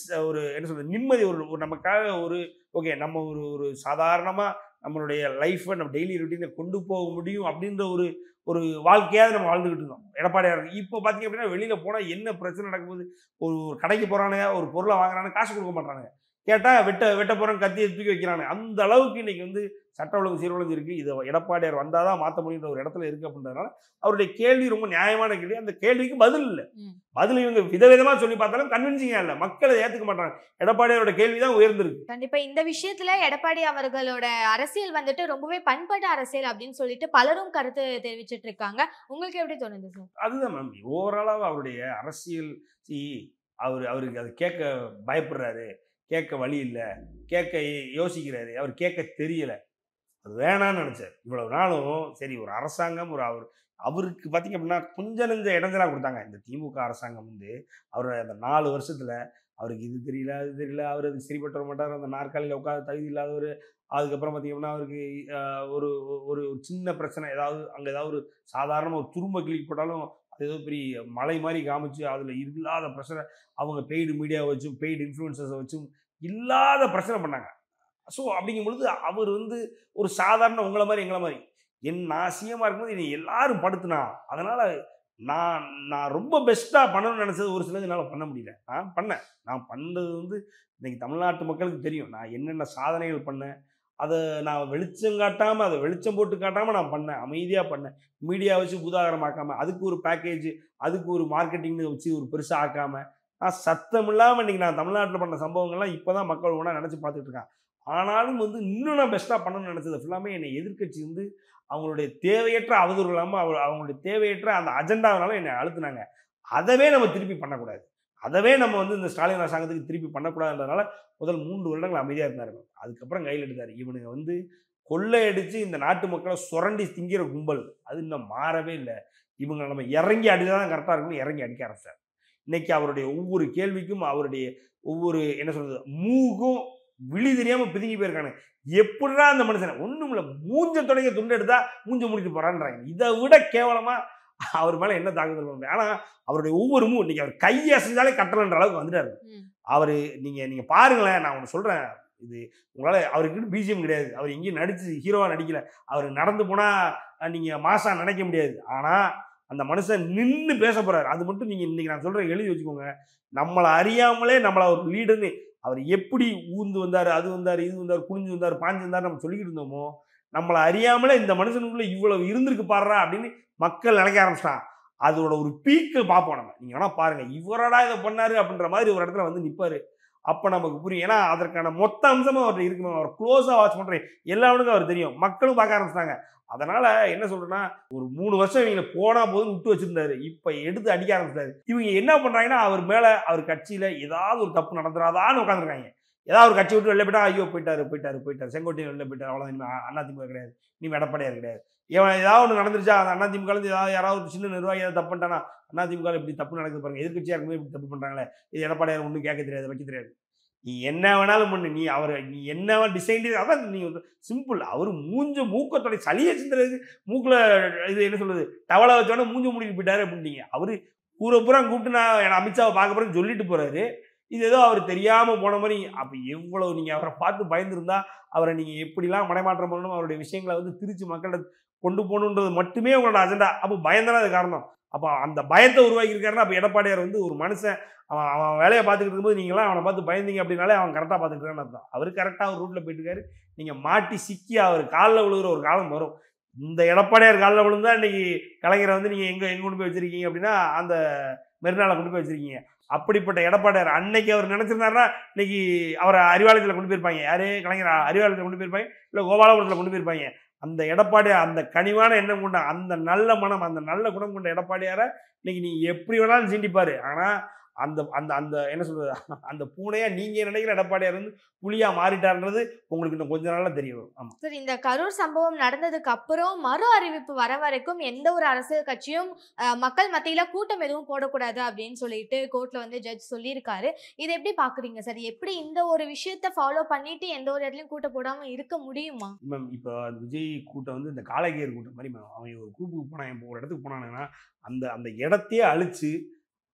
ஒரு என்ன சொல்றது நிம்மதி, ஒரு நமக்காக ஒரு ஓகே நம்ம ஒரு ஒரு சாதாரணமாக நம்மளுடைய லைஃப்பை நம்ம டெய்லி ரொட்டீனை கொண்டு போக முடியும் அப்படின்ற ஒரு ஒரு வாழ்க்கையாவது நம்ம வாழ்ந்துக்கிட்டு இருந்தோம் எடப்பாடியார். இப்போ பார்த்தீங்க அப்படின்னா வெளியில் போனால் என்ன பிரச்சனை நடக்கும்போது, ஒரு கடைக்கு போகிறானுங்க, ஒரு பொருளை வாங்குறானுங்க, காசு கொடுக்க மாட்டானுங்க, கேட்டால் வெட்ட போகிறோம் கத்தியை தூக்கி வைக்கிறானுங்க. அந்த அளவுக்கு இன்னைக்கு வந்து சட்ட ஒழுங்கு சீர்குலைஞ்சு இருக்குது. இதை எடப்பாடியார் வந்தால் தான் மாற்ற முடியுன்ற ஒரு இடத்துல இருக்குது அப்படின்றதுனால அவருடைய கேள்வி ரொம்ப நியாயமான கேள்வி. அந்த கேள்விக்கு பதில் இல்லை. பதில் இவங்க விதவிதமாக சொல்லி பார்த்தாலும் கன்வின்சிங்காக இல்லை, மக்களை ஏற்றுக்க மாட்டாங்க. எடப்பாடியாரோட கேள்வி தான் உயர்ந்திருக்கு. கண்டிப்பா இந்த விஷயத்துல எடப்பாடி அவர்களோட அரசியல் வந்துட்டு ரொம்பவே பண்பட்ட அரசியல் அப்படின்னு சொல்லிட்டு பலரும் கருத்து தெரிவிச்சிட்டு இருக்காங்க. உங்களுக்கு எப்படி தோணுது சார்? அதுதான் மேம், ஓவராலாக அவருடைய அரசியல் அவருக்கு அது கேட்க பயப்படுறாரு, கேட்க வழி இல்லை, கேட்க யோசிக்கிறாரு, அவர் கேட்க தெரியல, அது வேணான்னு நினச்சார். இவ்வளவு நாளும் சரி ஒரு அரசாங்கம் அவருக்கு பார்த்தீங்க அப்படின்னா கொஞ்சம் நெஞ்ச இடைஞ்சலாக கொடுத்தாங்க. இந்த திமுக அரசாங்கம் வந்து அவருடைய அந்த 4 வருஷத்தில் அவருக்கு இது தெரியல அது தெரியல, அவர் அது சரிப்பட்டு வர மாட்டார், அந்த நாற்காலியில் உட்கார தகுதி இல்லாதவர். அதுக்கப்புறம் பார்த்தீங்கன்னா அவருக்கு ஒரு ஒரு சின்ன பிரச்சனை ஏதாவது அங்கே ஏதாவது ஒரு சாதாரண ஒரு துரும்ப கிளிக் போட்டாலும் அது ஏதோ பெரிய மலை மாதிரி காமிச்சு அதில் இல்லாத பிரச்சனை அவங்க பெய்டு மீடியாவை வச்சும் பெய்டு இன்ஃப்ளூயன்சர்ஸை வச்சும் இல்லாத பிரச்சனை பண்ணாங்க. ஸோ அப்படிங்கும் பொழுது அவர் வந்து ஒரு சாதாரண உங்களை மாதிரி எங்களை மாதிரி நான் சிஎம்மாக இருக்கும்போது என்னை எல்லாரும் படுத்துனா, அதனால் நான் ரொம்ப பெஸ்ட்டாக பண்ணணும்னு நினச்சது ஒரு சிலது என்னால் பண்ண முடியல. நான் பண்ணது வந்து இன்றைக்கி தமிழ்நாட்டு மக்களுக்கு தெரியும் நான் என்னென்ன சாதனைகள் பண்ணேன். அதை நான் வெளிச்சம் காட்டாமல், அதை வெளிச்சம் போட்டு காட்டாமல் நான் பண்ணேன், அமைதியாக பண்ணேன், மீடியா வச்சு பூதாகரமாக்காமல், அதுக்கு ஒரு பேக்கேஜ், அதுக்கு ஒரு மார்க்கெட்டிங்னு வச்சு ஒரு பெருசாக ஆக்காமல், நான் சத்தம் இல்லாமல் இன்றைக்கி நான் தமிழ்நாட்டில் பண்ண சம்பவங்கள்லாம் இப்போ தான் மக்கள் ஒன்றா நினச்சி பார்த்துட்டு இருக்காங்க. ஆனாலும் வந்து இன்னும் நான் பெஸ்ட்டாக பண்ணணும்னு நினச்சது ஃபுல்லாமே என்னை எதிர்க்கட்சி வந்து அவங்களுடைய தேவையற்ற அவதூறு இல்லாமல் அவங்களுடைய தேவையற்ற அந்த அஜெண்டாவனால என்னை அழுத்துனாங்க. அதவே நம்ம திருப்பி பண்ணக்கூடாது, அதவே நம்ம வந்து இந்த ஸ்டாலின் அரசாங்கத்துக்கு திருப்பி பண்ணக்கூடாதுன்றதுனால முதல் 3 வருடங்கள் அமைதியாக இருந்தார். அதுக்கப்புறம் கையில் எடுத்தார். இவனுங்க வந்து கொள்ளையடித்து இந்த நாட்டு மக்களை சுரண்டி திங்கிற கும்பல் அது இன்னும் மாறவே இல்லை. இவங்க நம்ம இறங்கி அடிதான் கரெக்டாக இருக்குன்னு இறங்கி அடிக்க ஆரம்பிச்சார். இன்னைக்கு அவருடைய ஒவ்வொரு கேள்விக்கும் அவருடைய ஒவ்வொரு என்ன சொல்றது மூகும் விழி தெரியாமல் பிதுங்கி போயிருக்கானு. எப்படிடா அந்த மனுஷனை ஒன்றும் இல்லை மூஞ்ச தொடங்க துண்டு எடுத்தா மூஞ்ச முடிட்டு போறான்றாங்க. இதை விட கேவலமாக அவர் மேலே என்ன தாக்குதல் பண்ண. ஆனால் அவருடைய ஒவ்வொரு இன்னைக்கு அவர் கையை அசைஞ்சாலே கட்டலன்ற அளவுக்கு வந்துட்டாரு அவர். நீங்கள் பாருங்களேன், நான் ஒன்று சொல்கிறேன், இது உங்களால் அவருக்கு பிஜிஎம் கிடையாது, அவர் எங்கேயும் நடிச்சு ஹீரோவாக நடிக்கல, அவர் நடந்து போனால் நீங்கள் மாசா நினைக்க முடியாது. ஆனால் அந்த மனுஷன் நின்று பேச போகிறார். அது மட்டும் நீங்கள் இன்றைக்கி நான் சொல்கிறேன் எழுதி வச்சுக்கோங்க. நம்மளை அறியாமலே நம்மளை ஒரு லீடர்னு அவர் எப்படி ஊந்து வந்தார், அது வந்தார், இது வந்தார், குனிஞ்சு வந்தார், பாஞ்சு வந்தார் நம்ம சொல்லிக்கிட்டு இருந்தோமோ, நம்மளை அறியாமலே இந்த மனுஷனுக்குள்ளே இவ்வளவு இருந்திருக்கு பாடுறா அப்படின்னு மக்கள் நினைக்க ஆரம்பிச்சிட்டான். அதோட ஒரு பீக்கு பார்ப்போம் நம்ம. நீங்கள் வேணால் பாருங்கள், இவரடா இதை பண்ணார் அப்படின்ற மாதிரி ஒரு இடத்துல வந்து நிற்பார். அப்போ நமக்கு புரியும். ஏன்னா அதற்கான மொத்த அம்சமும் அவர்கிட்ட இருக்கணும். அவர் க்ளோஸாக வாட்ச் பண்ணுறேன் எல்லாருக்கும் அவர் தெரியும், மக்களும் பார்க்க ஆரம்பிச்சிட்டாங்க. அதனால் என்ன சொல்கிறேன்னா, ஒரு 3 வருஷம் இவங்களை போனால் போதும் விட்டு வச்சுருந்தாரு, இப்போ எடுத்து அடிக்க ஆரம்பிச்சிட்டாரு. இவங்க என்ன பண்ணுறாங்கன்னா அவர் மேலே அவர் கட்சியில் ஏதாவது ஒரு தப்பு நடந்துடாதான்னு உட்காந்துருக்காங்க. ஏதாவது ஒரு கட்சி விட்டு வெளில போயிட்டா ஐயோ போயிட்டாரு செங்கோட்டையன் வெளில போயிட்டார், அவ்வளோ இனிமேல் அதிமுக கிடையாது, இனிமேல் எடப்பாடியார் கிடையாது. ஏதாவது ஒன்று நடந்துருச்சா அந்த அதிமுகலேருந்து யாராவது ஒரு சின்ன நிர்வாகி ஏதாவது தப்பு பண்ணிட்டானா அதிமுக இப்படி தப்பு நடக்குது பாருங்க, எதிர்கட்சியாக இருக்கும்போது இப்படி தப்பு பண்ணுறாங்களே, இது எடப்பாடியார் ஒன்றும் கேட்க தெரியாது, வைக்க தெரியாது, நீ என்ன வேணாலும் பண்ணு, நீ என்ன டிசைன், அதான் நீ சிம்பிள். அவர் மூக்கத்தோட சளியை சிந்துறதுக்கு மூக்கில் இது என்ன சொல்றது டவலை வச்சோடனே மூஞ்ச மூடிட்டு போயிட்டாரு அப்படின்ட்டீங்க. அவர் ஊரை பூரா கூப்பிட்டு நான் அமித்ஷாவை பார்க்க போறேன்னு சொல்லிட்டு போறாரு. இது ஏதோ அவர் தெரியாமல் போன மாதிரி. அப்போ எவ்வளவு நீங்கள் அவரை பார்த்து பயந்துருந்தா அவரை நீங்கள் எப்படிலாம் மடைமாற்றம் பண்ணணும், அவருடைய விஷயங்களை வந்து திருச்சி மக்கள்கிட்ட கொண்டு போகணுன்றது மட்டுமே உங்களோட அஜெண்டா. அப்போ பயந்தானே அது காரணம். அப்போ அந்த பயத்தை உருவாக்கி இருக்காருன்னா அப்போ எடப்பாடியார் வந்து ஒரு மனுஷன் அவன் வேலையை பார்த்துக்கிட்டு இருக்கும்போது நீங்களாம் அவனை பார்த்து பயந்தீங்க அப்படின்னாலே அவன் கரெக்டாக பார்த்துக்கிட்டான்னு அர்த்தம். அவர் கரெக்டாக ஒரு ரூட்டில் போயிட்டு இருக்காரு. நீங்கள் மாட்டி சிக்கி அவர் காலில் விழுகிற ஒரு காலம் வரும். இந்த எடப்பாடியார் காலில் விழுந்தா இன்னைக்கு கலைஞரை வந்து நீங்கள் எங்கே கொண்டு போய் வச்சுருக்கீங்க அப்படின்னா அந்த மெரினால கொண்டு போய் வச்சுருக்கீங்க. அப்படிப்பட்ட எடப்பாடியார் அன்னைக்கு அவர் நினச்சிருந்தாருன்னா இன்னைக்கு அவரை அறிவாலயத்தில் கொண்டு போயிருப்பாங்க. யாரே கலைஞர் அறிவாலயத்தில் கொண்டு போயிருப்பாங்க, இல்லை கோபாலபுரத்தில் கொண்டு போயிருப்பாங்க. அந்த எடப்பாடியார் அந்த கனிவான எண்ணம் கொண்ட அந்த நல்ல மனம் அந்த நல்ல குணம் கொண்ட எடப்பாடியாரை இன்னைக்கு நீ எப்படி வேணாலும் சீண்டிப்பாரு. ஆனால் அந்த அந்த அந்த என்ன சொல்றது, அந்த பூனையா நீங்க நினைக்கிற எடப்பாடியார் வந்து புலியா மாறிட்டார்ன்றது உங்களுக்கு இன்னும் கொஞ்ச நாள்ல தெரிய வரும். ஆமா. சார், இந்த கரூர் சம்பவம் நடந்ததுக்கு அப்புறம் மறு அறிவிப்பு வர வரைக்கும் எந்த ஒரு அரசியல் கட்சியும் மக்கள் மத்தியில கூட்டம் எதுவும் போடக்கூடாது அப்படின்னு சொல்லிட்டு கோர்ட்ல வந்து ஜட்ஜ் சொல்லியிருக்காரு. இதை எப்படி பாக்குறீங்க சார்? எப்படி இந்த ஒரு விஷயத்த ஃபாலோ பண்ணிட்டு எந்த ஒரு இடத்துலயும் கூட்டம் போடாம இருக்க முடியுமா? மேம் இப்போ விஜய் கூட்டம் வந்து இந்த காளைகேர் கூட்டம் மாதிரி மேம். அவன் ஒரு குரூப்புக்கு போனான், இப்போ ஒரு இடத்துக்கு போனானுங்கன்னா அந்த அந்த இடத்தையே அழிச்சு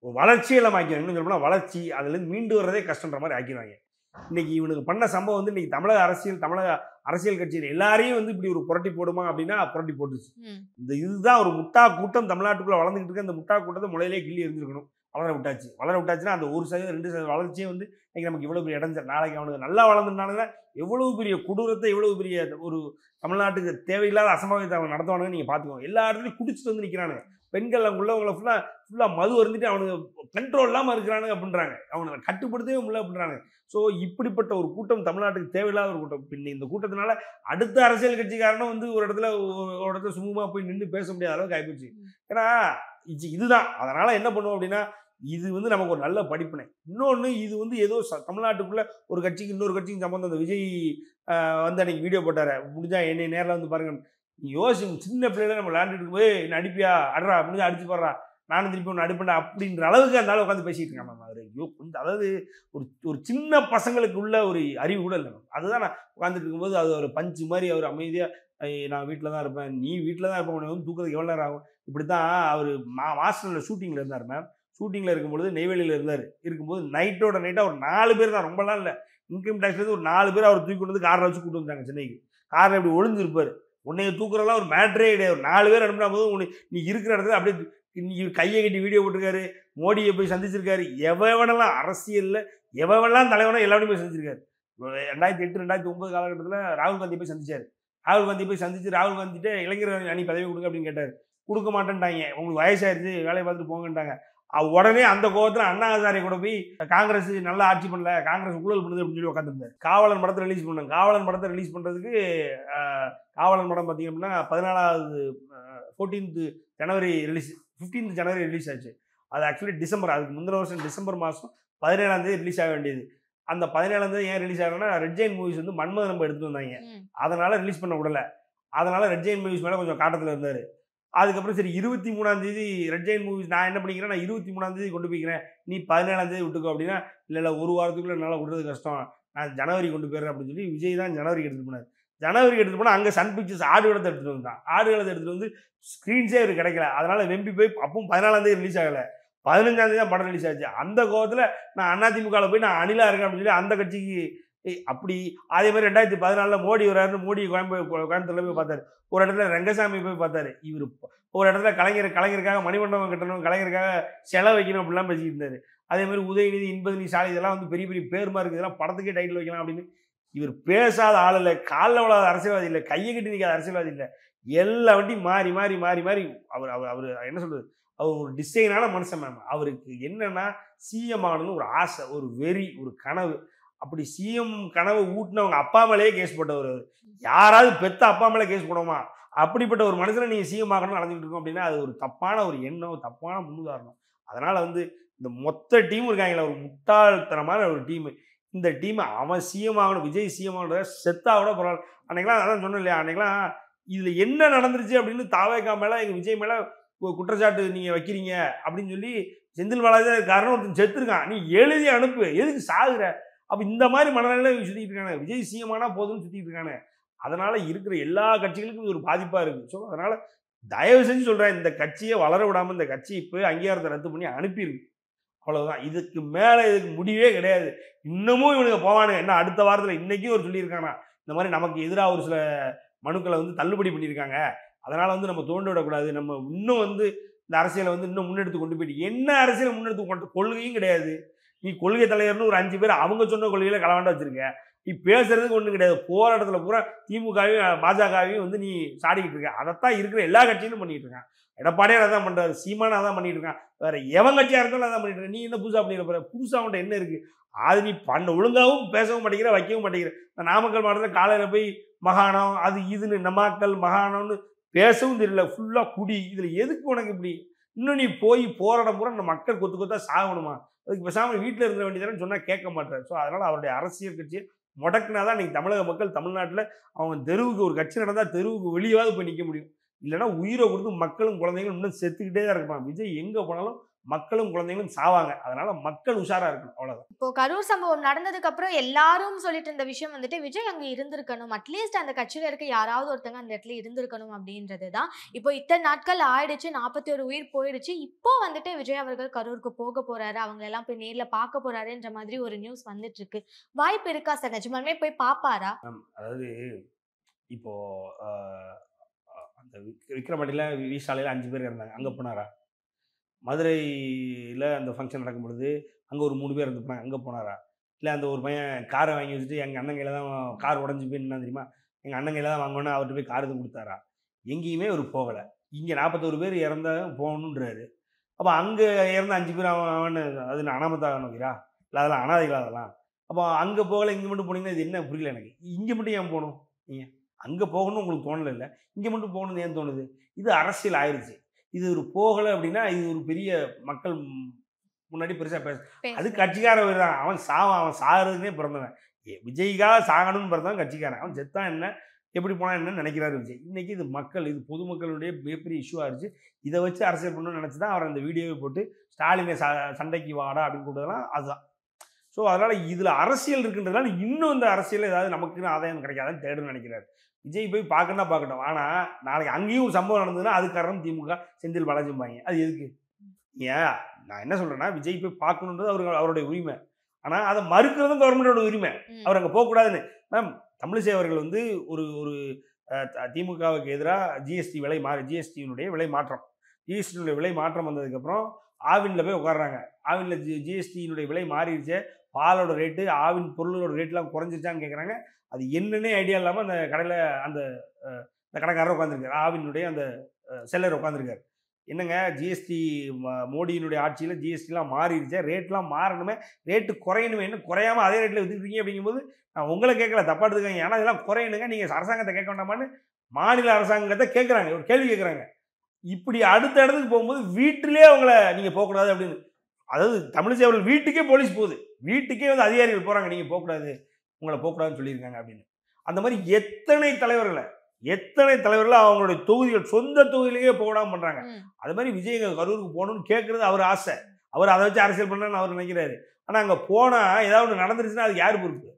ஒரு வளர்ச்சியே இல்லாமல் ஆக்கிடுவாங்க. இன்னும் சொல்லப்போனால் வளர்ச்சி அதுலேருந்து மீண்டு வர்றதே கஷ்டன்ற மாதிரி ஆக்கிடுவாங்க. இன்னைக்கு இவனுக்கு பண்ண சம்பவம் வந்து இன்னைக்கு தமிழக அரசியல் கட்சியில் எல்லாரையும் வந்து இப்படி ஒரு புரட்டி போடுமா அப்படின்னா புரட்டி போட்டுச்சு. இந்த இதுதான் ஒரு முட்டா கூட்டம் தமிழ்நாட்டுக்குள்ள வளர்ந்துகிட்டு இருக்க. அந்த முட்டா கூட்டத்தை முளையிலே கிள்ளி எரிஞ்சிருக்கணும். வளர விட்டாச்சுன்னா அந்த 1% 2% வளர்ச்சியே வந்து இன்னைக்கு நமக்கு இவ்வளவு பெரிய இடைஞ்சல். நாளைக்கு அவனுக்கு நல்லா வளர்ந்துனால எவ்வளவு பெரிய கொடூரத்தை, எவ்வளவு பெரிய ஒரு தமிழ்நாட்டுக்கு தேவையில்லாத அசம்பாவிதத்தை அவன் நடத்துவானுங்க நீங்க பாத்துக்கோங்க. எல்லா இடத்துலையும் குடிச்சிட்டு வந்து நிக்கிறானுங்க. பெண்கள் அங்கே உள்ளவங்களை ஃபுல்லா மது அருந்திட்டு அவனுக்கு கண்ட்ரோல் இல்லாமல் இருக்கிறானுங்க அப்படின்றாங்க. அவனை கட்டுப்படுத்தவே முடியல அப்படின்றாங்க. ஸோ இப்படிப்பட்ட ஒரு கூட்டம் தமிழ்நாட்டுக்கு தேவையில்லாத ஒரு கூட்டம். பின்ன இந்த கூட்டத்தினால அடுத்த அரசியல் கட்சிக்காரனும் வந்து ஒரு இடத்துல சுமூகமாக போய் நின்று பேச முடியாத அளவுக்கு ஆகிப்போச்சு. ஏன்னா இதுதான். அதனால என்ன பண்ணுவோம் அப்படின்னா, இது வந்து நமக்கு ஒரு நல்ல படிப்பினை. இன்னொன்று, இது வந்து ஏதோ தமிழ்நாட்டுக்குள்ள ஒரு கட்சிக்கு இன்னொரு கட்சிக்கு சம்பந்தம். அந்த விஜய் வந்து அன்னைக்கு வீடியோ போட்டார், முடிஞ்சா என்னை நேரில் வந்து பாருங்க. நீ யோசிங்க, சின்ன பிள்ளைல நம்ம விளையாண்டுட்டு போய் என்ன அடிப்பியா, அடுறா முடிஞ்சா அடிச்சு போடுறா, நானும் திருப்பி ஒன்று அடிப்பேன்டா அப்படின்ற அளவுக்கு அந்த அளவு உட்காந்து பேசிட்டு இருக்கான் மேம். அவர் ஐயோ கொஞ்சம், அதாவது ஒரு சின்ன பசங்களுக்கு உள்ள ஒரு அறிவு கூட இல்லை மேம். அதுதான் நான் உட்காந்துட்டு இருக்கும்போது அது ஒரு பஞ்சு மாதிரி அவர் அமைதியாக, நான் வீட்டில் தான் இருப்பேன், நீ வீட்டில் தான் இருப்பேன், உனக்கு வந்து தூக்கிறதுக்கு எவ்வளோ நேரம் ஆகும். இப்படி தான் அவர் மாஸ்டரில் ஷூட்டிங்கில் இருந்தார் மேம். ஷூட்டிங்கில் இருக்கும்பொழுது நெய்வேலியில் இருக்கும்போது நைட்டாக ஒரு 4 பேர் தான், ரொம்பலாம் இல்லை, இன்கம் டேக்ஸ்லேருந்து ஒரு 4 பேர் அவர் தூக்கி கொண்டு வந்து காரில் வச்சு கூப்பிட்டு வந்தாங்க சென்னைக்கு. காரில் இப்படி ஒளிஞ்சிருப்பார். உன்னைய தூக்குறதெல்லாம் ஒரு மேட்ரே கிடையாது. 4 பேர் அனுப்பினா போது நீ இருக்கிற இடத்துல அப்படியே கையை கட்டி வீடியோ போட்டிருக்காரு. மோடியை போய் சந்திச்சிருக்காரு. எவனெல்லாம் அரசியலில் எவெல்லாம் தலைவனோ எல்லாத்தையும் போய் சந்திச்சிருக்காரு. 2008 2009 காலகட்டத்தில் ராகுல் காந்தி போய் சந்திச்சார். ராகுல் காந்திகிட்ட இளைஞர் அணி பதவி கொடுங்க அப்படின்னு கேட்டார். கொடுக்க மாட்டேன்ட்டாங்க. உங்களுக்கு வயசாயிருச்சு, வேலையை பார்த்துட்டு போங்கன்ட்டாங்க. உடனே அந்த கோபத்தில் அண்ணா ஹசாரே கூட போய் காங்கிரஸ் நல்லா ஆட்சி பண்ணல, காங்கிரஸ் ஊழல் பண்ணுது அப்படின்னு சொல்லி உட்காந்துருந்தார். காவலன் படத்தை ரிலீஸ் பண்ணாங்க. காவலன் படத்தை ரிலீஸ் பண்ணுறதுக்கு காவலன் படம் பார்த்தீங்க அப்படின்னா 14th ஜனவரி ரிலீஸ், 15th ஜனவரி ரிலீஸ் ஆச்சு. அது ஆக்சுவலி டிசம்பர், அதுக்கு முந்தின வருஷம் டிசம்பர் மாதம் 17ஆம் தேதி ரிலீஸ் ஆக வேண்டியது. அந்த 17ஆம் தேதி ஏன் ரிலீஸ் ஆகணும்னா, ரெட் ஜெயின் மூவிஸ் வந்து மன்மதன் நம்ம எடுத்துட்டு வந்தாங்க, அதனால ரிலீஸ் பண்ண விடல. அதனால ரெட் ஜெயின் மூவிஸ் மேலே கொஞ்சம் காட்டத்தில் இருந்தார். அதுக்கப்புறம் சரி 23ஆம் தேதி ரெட் ஜெயின் மூவிஸ் நான் என்ன பண்ணிக்கிறேன், நான் 23ஆம் தேதி கொண்டு போய்க்கிறேன், நீ 17ஆம் தேதி விட்டுக்கோ அப்படின்னா, இல்லை ஒரு வாரத்துக்குள்ளே என்னால் விடுறது கஷ்டம், நான் ஜனவரி கொண்டு போயிடுறேன் அப்படின்னு சொல்லி விஜய் தான் ஜனவரிக்கு எடுத்துகிட்டு போனார். ஜனவரிக்கு எடுத்துகிட்டு போனால் அங்கே சன் பிக்சர்ஸ் ஆடு காலத்தை எடுத்துகிட்டு வந்தான். ஆடு காலத்தை எடுத்துகிட்டு வந்து ஸ்க்ரீன்ஸே அவருக்கு கிடைக்கல. அதனால் வெம்பி போய் அப்பவும் 14ஆம் தேதி ரிலீஸ் ஆகலை, 15ஆம் தேதி தான் படம் ரிலீஸ் ஆச்சு. அந்த கோவத்தில் நான் அதிமுகவில் போய் நான் அணிலாக இருக்கேன் அப்படின்னு சொல்லி அந்த கட்சிக்கு அப்படி. அதே மாதிரி 2014 மோடி வராருன்னு மோடி கோயம்புத்தூர்ல போய் பார்த்தாரு. ஒரு இடத்துல ரங்கசாமி போய் பார்த்தாரு. இவர் ஒரு இடத்துல கலைஞருக்காக மணிமண்டபம் கட்டணும், கலைஞருக்காக செலவு வைக்கணும் அப்படிலாம் பேசிட்டு இருந்தாரு. அதே மாதிரி உதயநிதி, இன்பநிதி, ஸ்டாலின் இதெல்லாம் வந்து பெரிய பெரிய பேருமா இருக்குது, இதெல்லாம் படத்துக்கே டைட்டில் வைக்கலாம் அப்படின்னு. இவர் பேசாத ஆள் இல்லை, காலில் விழாத அரசியல்வாதி இல்லை, கையை கட்டி நிற்காத அரசியல்வாதி இல்லை. எல்லா வட்டியும் மாறி மாறி மாறி மாறி அவர் என்ன சொல்றது, அவர் ஒரு டிசைனான மனுஷன் மேம். அவருக்கு என்னன்னா சிஎம் ஆகணும்னு ஒரு ஆசை, ஒரு வெறி, ஒரு கனவு. அப்படி சிஎம் கனவு ஊட்டினவங்க அப்பா மேலேயே கேஸ் போட்டவர். யாராவது பெத்த அப்பா மேலே கேஸ் போடுவோமா? அப்படிப்பட்ட ஒரு மனுஷனை நீங்கள் சிஎம் ஆகணும்னு அலைஞ்சிட்டு இருக்கோம் அப்படின்னா அது ஒரு தப்பான ஒரு எண்ணம், தப்பான முன்னுதாரணம். அதனால வந்து இந்த மொத்த டீம் இருக்காங்களா, ஒரு முட்டாள்தனமான ஒரு டீம். இந்த டீம் அவன் சிஎம் ஆகணும், விஜய் சிஎம் ஆகணுன்ற செத்தா கூட பரவாயில்ல. அன்னைக்கெல்லாம் அதான் சொன்னேன் இல்லையா, அன்னைக்கெல்லாம் இதில் என்ன நடந்துருச்சு அப்படின்னு தாவேகா மேலே எங்கள் விஜய் மேலே குற்றச்சாட்டு நீங்கள் வைக்கிறீங்க அப்படின்னு சொல்லி செந்தில் பாலாஜி காரணம் ஒருத்தன் செத்துருக்கான், நீ எழுதி அனுப்பு, எதுக்கு சாகுற? அப்போ இந்த மாதிரி மனநிலையில் சுற்றிட்டு இருக்காங்க. விஜய் சிஎம்னா போதும்னு சுற்றிட்டு இருக்காங்க. அதனால் இருக்கிற எல்லா கட்சிகளுக்கும் இது ஒரு பாதிப்பாக இருக்குது. ஸோ அதனால் தயவு செஞ்சு சொல்கிறேன், இந்த கட்சியை வளர விடாமல் இந்த கட்சி இப்போ அங்கீகாரத்தை ரத்து பண்ணி அனுப்பியிருக்கு. அவ்வளோதான். இதுக்கு மேலே இதுக்கு முடிவே கிடையாது. இன்னமும் இவனுக்கு போவானுங்க. என்ன அடுத்த வாரத்தில் இன்றைக்கும் ஒரு சொல்லியிருக்கானா, இந்த மாதிரி நமக்கு எதிராக ஒரு சில மனுக்களை வந்து தள்ளுபடி பண்ணியிருக்காங்க, அதனால் வந்து நம்ம தோண்டி விடக்கூடாது, நம்ம இன்னும் வந்து இந்த அரசியலை வந்து இன்னும் முன்னெடுத்து கொண்டு போயிட்டு. என்ன அரசியலை முன்னெடுத்து கொண்டு கொள்கையும் கிடையாது. நீ கொள்கை தலைவர்னு ஒரு 5 பேர் அவங்க சொன்ன கொள்கையில கலவாண்டா வச்சிருக்க. நீ பேசுறதுக்கு ஒன்றும் கிடையாது. போராட்டத்தில் பூரா திமுகவையும் பாஜகவையும் வந்து நீ சாடிக்கிட்டு இருக்க. அதைத்தான் இருக்கிற எல்லா கட்சியிலும் பண்ணிட்டு இருக்கான். எடப்பாடியார் அதான் பண்ணுறாரு, சீமானா அதான் பண்ணிட்டு இருக்கான், வேற எவன் கட்சியாக இருந்தாலும் அதான் பண்ணிட்டு இருக்க. நீ என்ன புதுசாக பண்ணிட போற? புதுசாக அவன்கிட்ட என்ன இருக்கு? அது நீ பண்ண ஒழுங்காகவும் பேசவும் மாட்டேங்கிற, வைக்கவும் மாட்டேங்கிற. நாமக்கல் மாவட்டத்தில் காலையில் போய் மகாணம் அது இதுன்னு நம்மாக்கள் மகாணம்னு பேசவும் தெரியல, ஃபுல்லாக குடி. இதில் எதுக்கு உனக்கு இப்படி? இன்னும் நீ போய் போராட பூரா இந்த மக்கள் கொத்து கொத்தா சாகணுமா? அதுக்கு பேசாமல் வீட்டில் இருக்க வேண்டியதானு சொன்னால் கேட்க மாட்டார். ஸோ அதனால் அவருடைய அரசியல் கட்சியை முடக்குனா தான் இன்றைக்கி தமிழக மக்கள் தமிழ்நாட்டில் அவங்க தெருவுக்கு ஒரு கட்சி நடந்தால் தெருவுக்கு வெளியாவது போய் நிற்க முடியும். இல்லைன்னா உயிரை கொடுத்து மக்களும் குழந்தைங்களும் இன்னும் செத்துக்கிட்டே தான் இருப்பாங்க. விஜய் எங்கே போனாலும் மக்களும் குழந்தைங்களும் சாவாங்க. அதனால மக்கள் உஷாரா இருக்கணும், அவ்வளவுதான். இப்போ கரூர் சம்பவம் நடந்ததுக்கு அப்புறம் எல்லாரும் சொல்லிட்டு இருந்த விஷயம் வந்துட்டு விஜய் அங்க இருந்திருக்கணும், அட்லீஸ்ட் அந்த கட்சியில இருக்க யாராவது ஒருத்தங்க அந்த இடத்துல இருந்திருக்கணும் அப்படின்றதுதான். இப்போ இத்தனை நாட்கள் ஆயிடுச்சு, 41 உயிர் போயிடுச்சு. இப்போ வந்துட்டு விஜய் அவர்கள் கரூருக்கு போக போறாரு, அவங்க எல்லாம் போய் நேர்ல பார்க்க போறாருன்ற மாதிரி ஒரு நியூஸ் வந்துட்டு இருக்கு. வாய்ப்பு இருக்கா சார்? நிஜமாலுமே போய் பாப்பாரா? அதாவது இப்போ அந்த விக்ரமடியில் வீசாலையில் 5 பேர் இருந்தாங்க, அங்கே போனாரா? மதுரையில் அந்த ஃபங்க்ஷன் நடக்கும் பொழுது அங்கே ஒரு 3 பேர் இருந்துப்பாங்க, அங்கே போனாரா? இல்லை அந்த ஒரு பையன் காரை வாங்கி வச்சுட்டு எங்கள் அண்ணன் கையில் தான் கார் உடஞ்சி போய் என்ன தெரியுமா, எங்கள் அண்ணன் கையில் தான் வாங்கணும்னு அவர்கிட்ட போய் கார் எதுவும் கொடுத்தாரா? எங்கேயுமே அவர் போகலை. இங்கே 41 பேர் இறந்தாலும் போகணுன்றாரு. அப்போ அங்கே இறந்த 5 பேர் அவன் அது அனாமத்தாக நோக்கிறா? இல்லை அதெல்லாம் அனாதைகளா அதெல்லாம்? அப்போ அங்கே போகலை, இங்கே மட்டும் போனீங்கன்னா இது என்ன புரியல எனக்கு. இங்கே மட்டும் ஏன் போகணும்? நீங்கள் அங்கே போகணும்னு உங்களுக்கு தோணலை, இல்லை இங்கே மட்டும் போகணும்னு ஏன் தோணுது? இது அரசியல் ஆயிடுச்சு. இது ஒரு போகலை அப்படின்னா இது ஒரு பெரிய மக்கள் முன்னாடி பெருசாக அது கட்சிக்காரன் தான். அவன் சாவான், அவன் சாகிறதுனே பிறந்தவன். விஜய்க்காக சாகணும்னு பிறந்தவன் கட்சிக்காரன். அவன் செத்தான் என்ன, எப்படி போனால் என்னன்னு நினைக்கிறாரு விஜய். இன்றைக்கி இது மக்கள், இது பொதுமக்களுடைய மிகப்பெரிய இஷ்யூவாக இருந்துச்சு. இதை வச்சு அரசியல் பண்ணணும்னு நினச்சி தான் அவர் அந்த வீடியோவை போட்டு ஸ்டாலினை சண்டைக்கு வாடா அப்படின்னு கூப்பிட்டதெல்லாம் அதுதான். ஸோ அதனால் இதில் அரசியல் இருக்குன்றதுனால இன்னும் இந்த அரசியல் ஏதாவது நமக்குன்னு ஆதாயம் கிடைக்காதுன்னு தேடுன்னு நினைக்கிறாரு. விஜய் போய் பார்க்கணும்னா பார்க்கட்டும். ஆனால் நாளைக்கு அங்கேயும் ஒரு சம்பவம் நடந்ததுன்னா அது காரணம் திமுக, செந்தில் பாலாஜிம்பாங்க. அது எதுக்கு? ஏன் நான் என்ன சொல்கிறேன்னா, விஜய் போய் பார்க்கணுன்றது அவருடைய உரிமை. ஆனால் அதை மறுக்கிறதும் கவர்மெண்டோட உரிமை. அவர் அங்கே போகக்கூடாதுன்னு. மேம், தமிழிசை அவர்கள் வந்து ஒரு திமுகவுக்கு எதிராக ஜிஎஸ்டி விலை ஜிஎஸ்டியினுடைய விலை மாற்றம், ஜிஎஸ்டியினுடைய விலை மாற்றம் வந்ததுக்கப்புறம் ஆவினில் போய் உட்காடுறாங்க. ஆவினில் ஜிஎஸ்டியினுடைய விலை மாறிடுச்சு, பாலோட ரேட்டு, ஆவின் பொருளோட ரேட்லாம் குறைஞ்சிருச்சான்னு கேட்குறாங்க. அது என்னன்னே ஐடியா இல்லாமல் அந்த கடையில் அந்த கடைக்காரர் உட்காந்துருக்காரு, ஆவினுடைய அந்த செல்லர் உட்காந்துருக்காரு. என்னங்க ஜிஎஸ்டி மோடியினுடைய ஆட்சியில் ஜிஎஸ்டிலாம் மாறிடுச்சு, ரேட்லாம் மாறணுமே, ரேட்டு குறையணுமே, இன்னும் குறையாமல் அதே ரேட்டில் விற்றுருக்கீங்க அப்படிங்கும்போது நான் உங்களை கேட்கல, தப்பா எடுத்துக்கங்க. ஏன்னா இதெல்லாம் குறையணுங்க, நீங்கள் அரசாங்கத்தை கேட்க வேண்டாமான்னு மாநில அரசாங்கத்தை கேட்குறாங்க, ஒரு கேள்வி கேட்குறாங்க. இப்படி அடுத்த இடத்துக்கு போகும்போது வீட்டிலே அவங்கள நீங்கள் போகக்கூடாது அப்படின்னு, அதாவது தமிழிசை அவர்கள் வீட்டுக்கே போலீஸ் போகுது, வீட்டுக்கே வந்து அதிகாரிகள் போகிறாங்க, நீங்கள் போகக்கூடாது, உங்களை போகக்கூடாதுன்னு சொல்லியிருக்காங்க அப்படின்னு. அந்த மாதிரி எத்தனை தலைவர்களை அவங்களுடைய தொகுதிகள், சொந்த தொகுதியிலேயே போகடாமல் பண்ணுறாங்க. அது மாதிரி விஜய் கரூருக்கு போகணும்னு கேட்குறது அவர் ஆசை, அவர் அதை வச்சு அரசியல் பண்ணணும்னு அவர் நினைக்கிறாரு. ஆனால் அங்கே போனால் ஏதாவது ஒன்று நடந்துருச்சுன்னா அது யார் பொறுப்பு?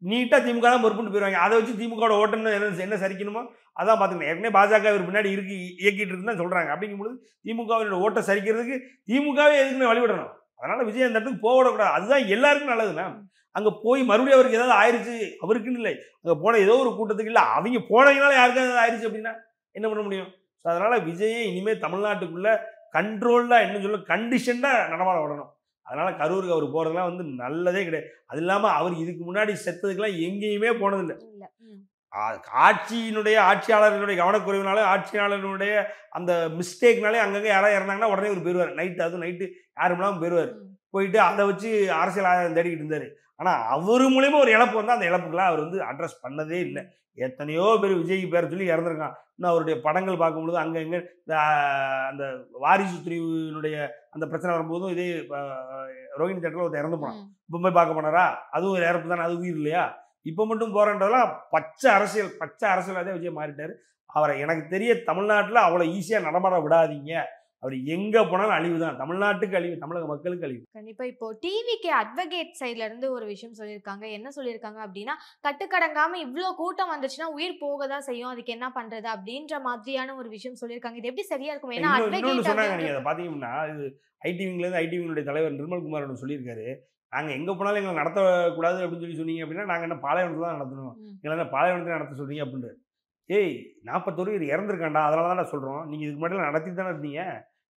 நீட்டாக திமுக தான் பொறுப்புன்னு போயிடுவாங்க. அதை வச்சு திமுகவோட ஓட்டுன்னு என்ன சரிக்கணுமோ அதான் பார்த்துக்கணும். ஏற்கனவே பாஜக இவர் பின்னாடி இயக்கிட்டு இருக்குன்னு தான் சொல்கிறாங்க. அப்படிங்கும்போது திமுகவினோட ஓட்டை சரிக்கிறதுக்கு திமுகவே எதுக்குன்னு வழிவிடணும். அதனால் விஜய் அந்த இடத்துக்கு போகக்கூடாது. அதுதான் எல்லாருக்கும் நல்லது மேம். அங்கே போய் மறுபடியும் அவருக்கு ஏதாவது ஆயிடுச்சு, அவருக்குன்னு இல்லை, அங்கே போன ஏதோ ஒரு கூட்டத்துக்கு இல்லை, அவங்க போனதுனால யாருக்கும் ஏதாவது ஆயிடுச்சு அப்படின்னா என்ன பண்ண முடியும்? ஸோ அதனால் விஜயை இனிமேல் தமிழ்நாட்டுக்குள்ளே கண்ட்ரோல்டாக என்ன சொல்ல கண்டிஷன்டாக நடமாட விடணும். அதனால் கரூருக்கு அவர் போகிறதுலாம் வந்து நல்லதே கிடையாது. அது இல்லாமல் அவர் இதுக்கு முன்னாடி செத்ததுக்கெல்லாம் எங்கேயுமே போனதில்லை. ஆட்சியாளர்களுடைய கவனக்குறைவினால, ஆட்சியாளர்களுடைய அந்த மிஸ்டேக்னாலே அங்கங்கே யாராவது இறந்தாங்கன்னா உடனே ஒரு போயிடுவார். அதுவும் நைட்டு யாரும் இல்லாமல் போயிடுவார். போயிட்டு அதை வச்சு அரசியல் ஆதாயம் தேடிக்கிட்டு இருந்தார். ஆனால் அவர் மூலயமா ஒரு இழப்பு வந்தால் அந்த இழப்புக்கெல்லாம் அவர் வந்து அட்ரஸ் பண்ணதே இல்லை. எத்தனையோ பேர் விஜய்க்கு பேர் சொல்லி இறந்துருக்கான். இன்னும் அவருடைய படங்கள் பார்க்கும்பொழுது அங்கே எங்கே அந்த வாரிசு பிரிவினுடைய அந்த பிரச்சனை வரும்போதும் இதே ரோஹிணி தேட்டரில் ஒருத்தர் இறந்து போனான். இப்போ போய் பார்க்க போனாரா? அதுவும் ஒரு இறப்பு தானே, அது உயிர் இல்லையா? இப்போ மட்டும் போகிறன்றதெல்லாம் பச்சை அரசியலாக விஜய் மாறிட்டார். அவரை எனக்கு தெரிய தமிழ்நாட்டில் அவ்வளோ ஈஸியாக நடமாட விடாதீங்க. அவர் எங்க போனாலும் அழிவு தான், தமிழ்நாட்டுக்கு அழிவு, தமிழக மக்களுக்கு அழிவு. கண்டிப்பா. இப்போ டிவிக்கு அட்வொகேட் சைட்ல இருந்து ஒரு விஷயம் சொல்லியிருக்காங்க. என்ன சொல்லியிருக்காங்க அப்படின்னா, கட்டுக்கடங்காம இவ்வளோ கூட்டம் வந்துச்சுன்னா உயிர் போக தான் செய்யும், அதுக்கு என்ன பண்றது அப்படின்ற மாதிரியான ஒரு விஷயம் சொல்லியிருக்காங்க. இது எப்படி சரியா இருக்கும்? ஏன்னா அட்வொகேட் சொன்னாங்க, நீங்க அதை பாத்தீங்கன்னா ஐடிவிங்லேருந்து ஐடிவிங்களுடைய தலைவர் நிர்மல்குமார் சொல்லியிருக்காரு, நாங்கள் எங்கே போனாலும் எங்களை நடத்தக்கூடாது அப்படின்னு சொன்னீங்க அப்படின்னா நாங்கள் என்ன பாளையத்தில் தான் நடத்தணும், எங்களை பாளையத்தில் நடத்த சொல்றீங்க அப்படின்ட்டு. ஏய் 41 பேர் இறந்துருக்காண்டா, அதனால தான் நான் சொல்கிறோம். நீங்கள் இதுக்கு முன்னாடி நடத்திட்டு தானே இருந்தீங்க,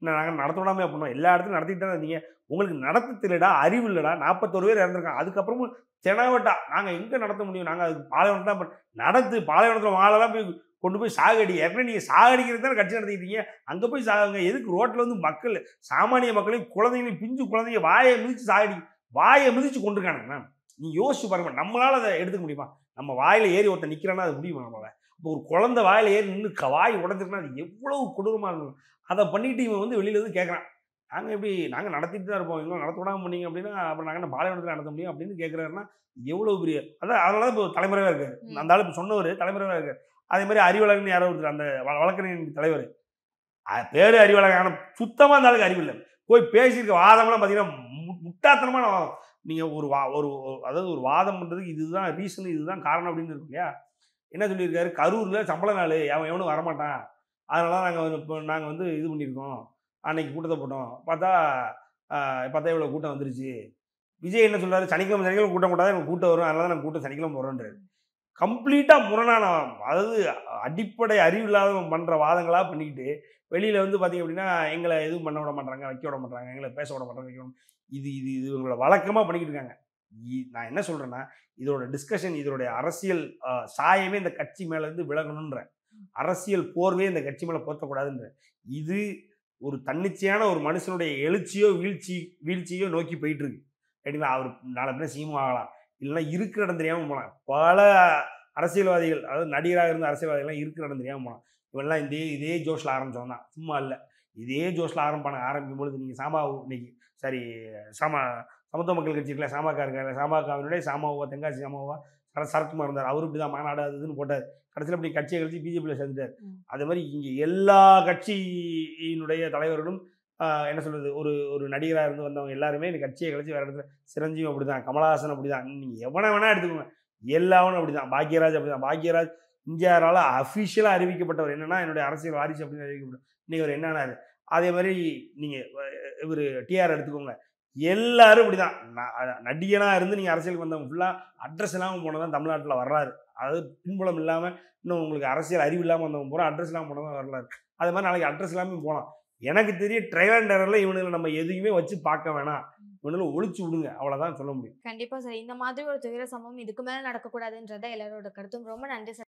நாங்கள் நடத்த விடாமல் பண்ணோம், எல்லா இடத்துலையும் நடத்திட்டு தானே இருந்தீங்க, உங்களுக்கு நடத்த தெரியலடா, அறிவு இல்லைடா. 41 பேர் இறந்துருக்காங்க, அதுக்கப்புறமும் தெனாவட்டா நாங்கள் எங்கே நடத்த முடியும், நாங்கள் அதுக்கு பாளையத்தில் தான் நடத்து, பாளையத்தில் வாழலாம் போய் கொண்டு போய் சாகடி. ஏற்கனவே நீங்கள் சாகடிக்கிறது தானே கட்சி நடத்திக்கிட்டீங்க, அங்கே போய் சாகுங்க. எதுக்கு ரோட்டில் வந்து மக்கள், சாமானிய மக்களையும் குழந்தைங்களையும், பிஞ்சு குழந்தைங்க வாயை மிதிச்சு கொண்டிருக்கானுங்க மேம். நீ யோசிச்சு பாருங்க, நம்மளால் அதை எடுத்துக்க முடியுமா? நம்ம வாயில் ஏறி ஒருத்தர் நிற்கிறான்னா அது முடியுமா? நம்மளால் இப்போ ஒரு குழந்தை வாயில ஏறி நின்று வாய் உடஞ்சிருக்குன்னா அது எவ்வளவு கொடூரமாக இருக்கும். அதை பண்ணிட்டு இவன் வந்து வெளியில வந்து கேட்குறான், நாங்கள் நடத்திட்டு தான் இருப்போம், எங்களை நடத்த விடாமல் பண்ணீங்க அப்படின்னா அப்புறம் நாங்கள் என்ன பாலைவனத்தில் நடத்த முடியும் அப்படின்னு கேட்குறாருன்னா எவ்வளோ பெரிய அதான் அதனால தான் இப்போ தலைமுறையாக இருக்காரு. அந்த ஆள் இப்போ சொன்னவர் தலைமுறையாக இருக்கார். அதே மாதிரி அறிவழகன் யாரோ ஒருத்தர் அந்த வழக்கறிஞர் தலைவர் பேரு அறிவழகன், ஆனால் சுத்தமாக அந்த ஆளுக்கு அறிவு இல்லை. போய் பேசியிருக்க வாதம்லாம் பார்த்தீங்கன்னா முட்டாத்தனமான வாதம். நீங்கள் அதாவது ஒரு வாதம் பண்ணுறதுக்கு இதுதான் ரீசன், இதுதான் காரணம் அப்படின்னு இருக்கும் இல்லையா. என்ன சொல்லியிருக்காரு, கரூரில் சம்பள நாள் எவனும் வரமாட்டான், அதனால நாங்கள் வந்து இது பண்ணியிருக்கோம், அன்னைக்கு கூட்டத்தை போட்டோம், பார்த்தா இவ்வளோ கூட்டம் வந்துருச்சு. விஜய் என்ன சொல்றாரு, சனிக்கிழமை கூட்டம் போட்டால் எனக்கு கூட்டம் வரும், அதனால நாங்கள் கூட்டம் சனிக்கிழமை போடுறோன்றாரு. கம்ப்ளீட்டாக முரணான, அதாவது அடிப்படை அறிவு இல்லாதவன் பண்ணுற வாதங்களாக பண்ணிக்கிட்டு வெளியில் வந்து பார்த்தீங்க அப்படின்னா எங்களை எதுவும் பண்ண விட மாட்டாங்க, வைக்க விட மாட்டாங்க, எங்களை பேச விட மாட்டாங்க, வைக்க விட இது இது இது இவங்களோட வழக்கமாக பண்ணிக்கிட்டு இருக்காங்க. நான் என்ன சொல்கிறேன்னா, இதோட டிஸ்கஷன், இதோடைய அரசியல் சாயமே இந்த கட்சி மேலேருந்து விலகணுன்ற, அரசியல் போர்வே இந்த கட்சி மேலே போற்றக்கூடாதுன்ற, இது ஒரு தன்னிச்சையான ஒரு மனுஷனுடைய எழுச்சியோ வீழ்ச்சியோ நோக்கி போயிட்டு இருக்கு. சரிங்களா. அவர் நாளை பின்ன சிஎம் ஆகலாம், இல்லைன்னா இருக்கிற இடம் தெரியாமல் போகலாம். பல அரசியல்வாதிகள், அதாவது நடிகராக இருந்த அரசியல்வாதிகள்லாம் இருக்கிற இடம் தெரியாமல் போகலாம். இவெல்லாம் இதே ஜோஷில் ஆரம்பித்தவன் தான், சும்மா இல்லை. இதே ஜோஷில் ஆரம்பிக்கும் பொழுது நீங்கள் இன்னைக்கு சமத்துவ மக்கள் கட்சி இருக்குல்ல, சாமாக்கா இருக்காரு, சாமாக்காவினுடைய சாமாவா தென்காசி சாமாவா சரத்குமார் இருந்தார், அவரும் இப்படி தான் மாநாடு அது இதுன்னு போட்டார். கடைசியில் இப்படி கட்சியை கழிச்சு பிஜேபியில் சேர்ந்துட்டார். அதே மாதிரி இங்கே எல்லா கட்சியினுடைய தலைவர்களும் என்ன சொல்கிறது, ஒரு நடிகராக இருந்து வந்தவங்க எல்லாருமே இந்த கட்சியை கழிச்சு வேறு இடத்துல, சிரஞ்சீவி அப்படி தான், கமலஹாசன் அப்படி தான், நீங்கள் எவனை வேணால் எடுத்துக்கோங்க, எல்லாவனும் அப்படி தான். பாக்யராஜ் அப்படி தான். பாக்யராஜ் எம்ஜிஆரால் அஃபிஷியலாக அறிவிக்கப்பட்டவர் என்னென்னா என்னுடைய அரசியல் வாரிசு அப்படின்னு அறிவிக்கப்பட்டவர். இன்றைக்கி அவர் என்னன்னாரு. அதே மாதிரி நீங்கள் இவர் டிஆர் எடுத்துக்கோங்க, எல்லாரும் இப்படி தான். நடிகனாக இருந்து நீங்கள் அரசியலுக்கு வந்தவங்க ஃபுல்லாக அட்ரஸ் இல்லாமல் போனதான் தமிழ்நாட்டில் வர்றாரு. அதாவது பின்புலம் இல்லாமல், இன்னும் உங்களுக்கு அரசியல் அறிவு இல்லாமல் வந்தவங்க பூரா அட்ரஸ் இல்லாமல் போனதான் வரலாறு. அது மாதிரி நாளைக்கு அட்ரஸ் இல்லாமல் போகலாம். எனக்கு தெரிய ட்ரையல் அண்ட் எரரில் இவனுங்களை நம்ம எதையுமே வச்சு பார்க்க வேணாம், இவனுங்களை ஒழிச்சு விடுங்க, அவ்வளோதான் சொல்ல முடியும். கண்டிப்பாக சார். இந்த மாதிரி ஒரு துயர சம்பவம் இதுக்கு மேலே நடக்கக்கூடாதுன்றத எல்லாரோட கருத்தும். ரொம்ப நன்றி சார்.